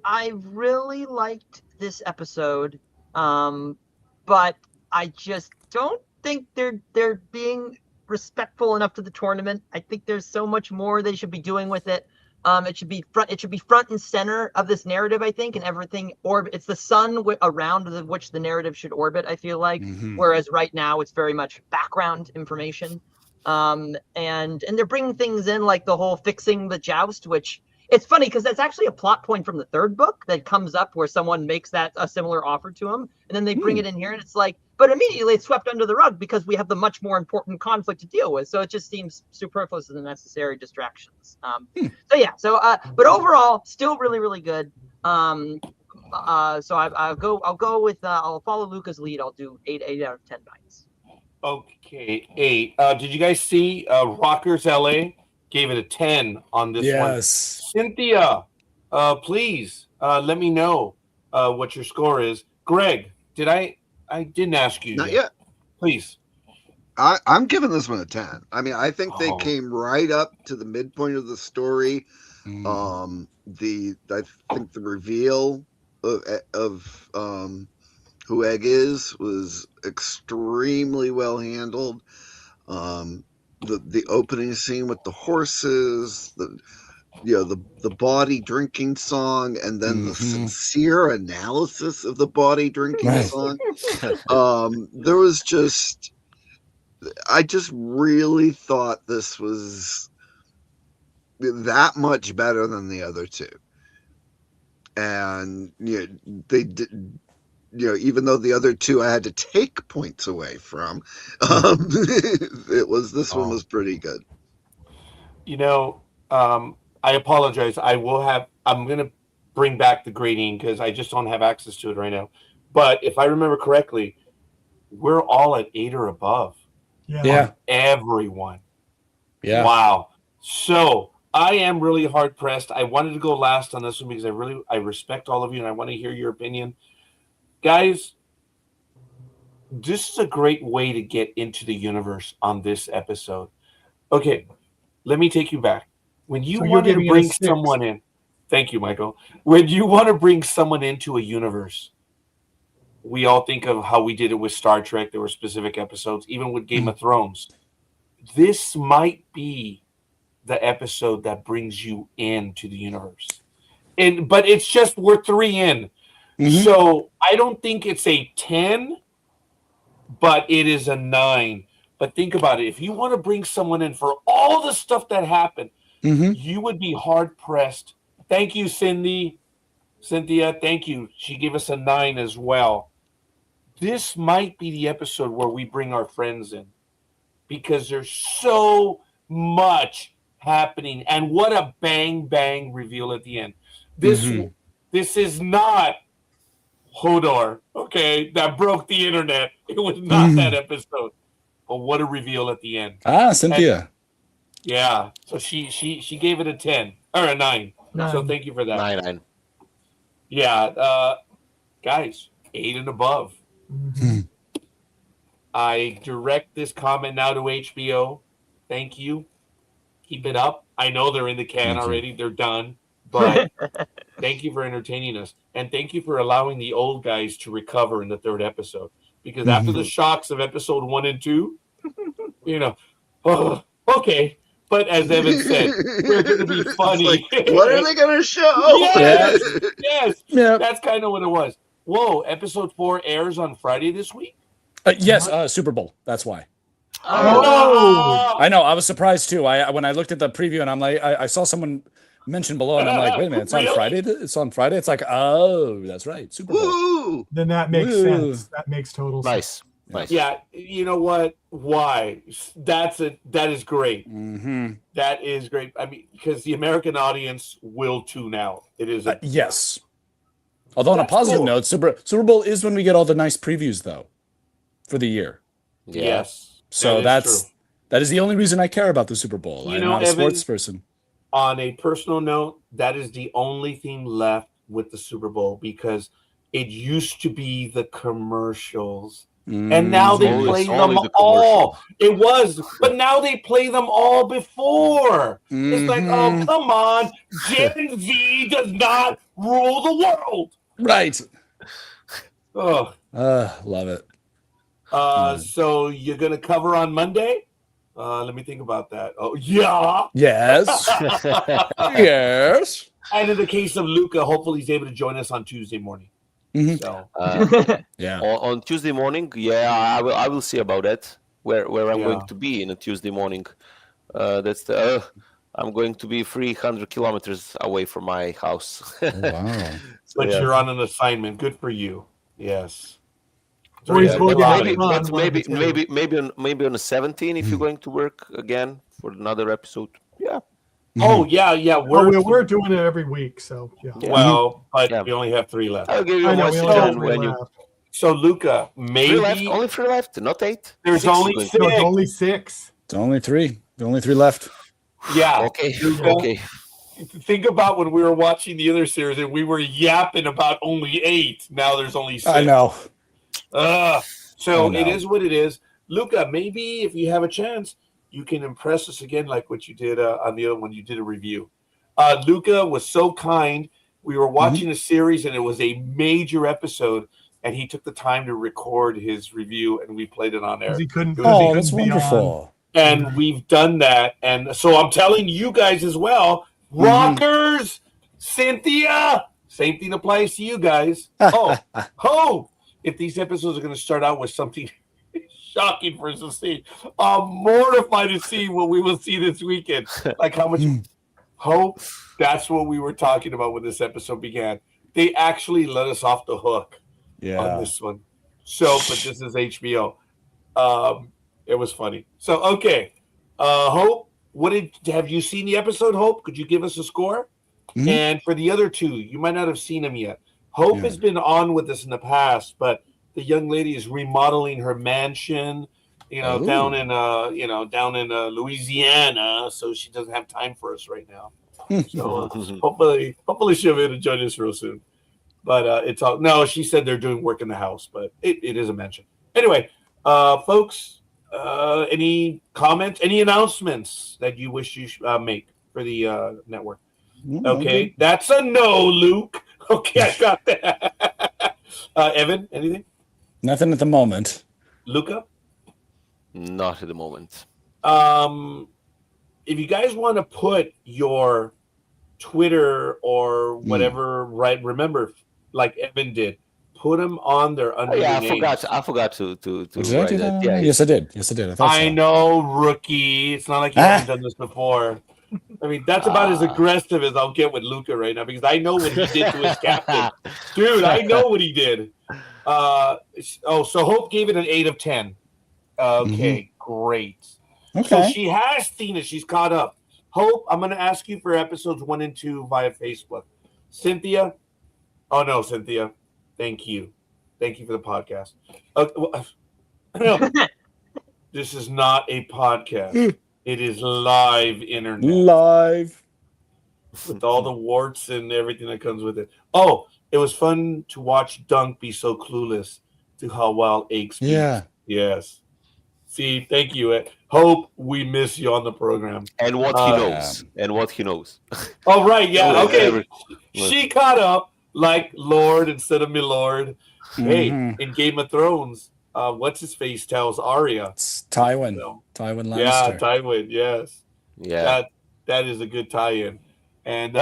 I really liked this episode, but I just don't think they're being respectful enough to the tournament. I think there's so much more they should be doing with it. It should be front and center of this narrative, I think, and everything. It's the sun around which the narrative should orbit, I feel like. Whereas right now it's very much background information. And they're bringing things in like the whole fixing the joust, which it's funny because that's actually a plot point from the 3rd book that comes up where someone makes that a similar offer to him, and then they bring it in here, and it's like, but immediately it's swept under the rug because we have the much more important conflict to deal with. So it just seems superfluous and unnecessary distractions. But overall, still really, really good. So I'll go with I'll follow Luca's lead. I'll do 8 out of 10 pints. Okay, 8. Did you guys see Rockers LA gave it a 10 on this one? Yes. Cynthia, please let me know what your score is. Greg, I didn't ask you. Not yet. Please. I'm giving this one a 10. I mean, I think they came right up to the midpoint of the story. I think the reveal of who Egg is was extremely well handled. The opening scene with the horses, the body drinking song, and then the sincere analysis of the body drinking song. There was I just really thought this was that much better than the other 2. And they did. Even though the other 2 I had to take points away from, this one was pretty good. I apologize. I'm going to bring back the grading because I just don't have access to it right now. But if I remember correctly, we're all at 8 or above. Yeah. Everyone. Yeah. Wow. So I am really hard pressed. I wanted to go last on this one because I respect all of you and I want to hear your opinion. Guys, this is a great way to get into the universe on this episode. Okay, let me take you back. When you want to bring someone in, thank you, Michael. When you want to bring someone into a universe, we all think of how we did it with Star Trek. There were specific episodes, even with Game of Thrones. This might be the episode that brings you into the universe. But it's just we're 3 in. So I don't think it's a 10, but it is a 9. But think about it. If you want to bring someone in for all the stuff that happened, you would be hard pressed. Thank you, Cynthia. Thank you. She gave us a 9 as well. This might be the episode where we bring our friends in because there's so much happening. And what a bang reveal at the end. This is not Hodor, okay, that broke the internet. It was not that episode. But what a reveal at the end. Cynthia. And, yeah. So she gave it a 10 or a 9. So thank you for that. 9. Yeah. Guys, 8 and above. I direct this comment now to HBO. Thank you. Keep it up. I know they're in the can already. They're done. But thank you for entertaining us. And thank you for allowing the old guys to recover in the 3rd episode. Because after the shocks of episode 1 and 2, okay. But as Evan said, we're going to be funny. Like, what are they going to show? Yes. Yeah. That's kind of what it was. Whoa, episode 4 airs on Friday this week? Yes, Super Bowl. That's why. Oh! I know. I was surprised too. When I looked at the preview and I'm like, I saw someone mention below and I'm like, wait a minute, it's on Friday. It's on Friday. It's like, oh, that's right, Super Bowl. Woo! Then that makes sense. That makes total sense. Nice. Yeah, you know what? Why? That is great. That is great. I mean, because the American audience will tune out. It is yes. Although on a positive note, Super Bowl is when we get all the nice previews though for the year. Yeah. Yes. So that is the only reason I care about the Super Bowl. I'm not a sports person. On a personal note, that is the only thing left with the Super Bowl because it used to be the commercials. And now they play them all. It was, but now they play them all before. It's like, oh, come on. Gen Z does not rule the world. Right. Oh. Love it. So you're going to cover on Monday? Let me think about that. Oh, yeah. Yes. Yes. And in the case of Luca, hopefully he's able to join us on Tuesday morning. So, yeah. On Tuesday morning, I will see about that. Where I'm going to be in a Tuesday morning. I'm going to be 300 kilometers away from my house. Wow. But you're on an assignment. Good for you. Yes. Maybe on the 17th if you're going to work again for another episode. Yeah. Oh yeah. We're doing it every week, so yeah. Well, but we only have 3 left. I'll give you my suggestion when you. So Luca, maybe 3 left, only 3 left, not 8. There's only 6. No, it's only 6. It's only 3. The only 3 left. Yeah. Okay. Luca, Okay. Think about when we were watching the other series and we were yapping about only 8. Now there's only 6. I know. So it is what it is. Luca, maybe if you have a chance, you can impress us again like what you did on the other one. You did a review. Luca was so kind. We were watching a series and it was a major episode and he took the time to record his review and we played it on air. He couldn't. That's wonderful. And we've done that. And so I'm telling you guys as well, rockers, Cynthia, same thing applies to you guys. If these episodes are going to start out with something shocking for us to see, I'm mortified to see what we will see this weekend. Like how much hope. That's what we were talking about when this episode began. They actually let us off the hook on this one. So, but this is HBO. It was funny. So, okay. Hope, have you seen the episode, Hope? Could you give us a score? And for the other 2, you might not have seen them yet. Hope has been on with us in the past, but the young lady is remodeling her mansion, down in Louisiana, so she doesn't have time for us right now. So hopefully she'll be able to join us real soon. But it's all she said they're doing work in the house, but it is a mention. Anyway, folks, any comments, any announcements that you wish you make for the network? Okay, that's a no, Luke. Okay, I got that. Evan, anything? Nothing at the moment. Luca? Not at the moment. If you guys want to put your Twitter or whatever, right? Remember, like Evan did, put them on there under Yeah, their names. I forgot to Did I write do that. that? Yeah, Yes, I did. Yes, I did. I thought I so. know, rookie. It's not like you haven't done this before. I mean, that's about as aggressive as I'll get with Luca right now because I know what he did to his captain. Dude, I know what he did. So Hope gave it an 8 of 10. Okay, great. Okay. So she has seen it. She's caught up. Hope, I'm going to ask you for episodes 1 and 2 via Facebook. Cynthia? Oh, no, Cynthia. Thank you. Thank you for the podcast. This is not a podcast. It is live internet. Live. With all the warts and everything that comes with it. Oh, it was fun to watch Dunk be so clueless to how well Egg speaks. Yeah. Yes. See, thank you. Hope we miss you on the program. And what he knows. And what he knows. Oh, right. Yeah. Okay. She caught up like Lord instead of Milord. Hey, in Game of Thrones, what's his face tells Arya. It's Tywin. Tywin Lannister. Yeah, Tywin. Yes. Yeah. That is a good tie-in. And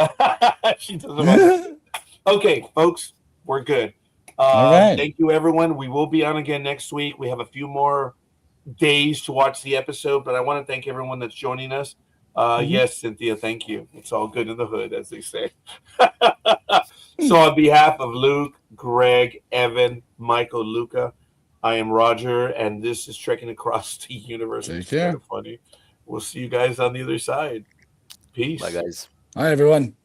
she doesn't. Okay, folks, we're good. All right. Thank you, everyone. We will be on again next week. We have a few more days to watch the episode, but I want to thank everyone that's joining us. Yes, Cynthia, thank you. It's all good in the hood, as they say. So on behalf of Luke, Greg, Evan, Michael, Luca, I am Roger, and this is Trekking Across the Universe. Take It's care. kind of funny. We'll see you guys on the other side. Peace. Bye, guys. All right, everyone.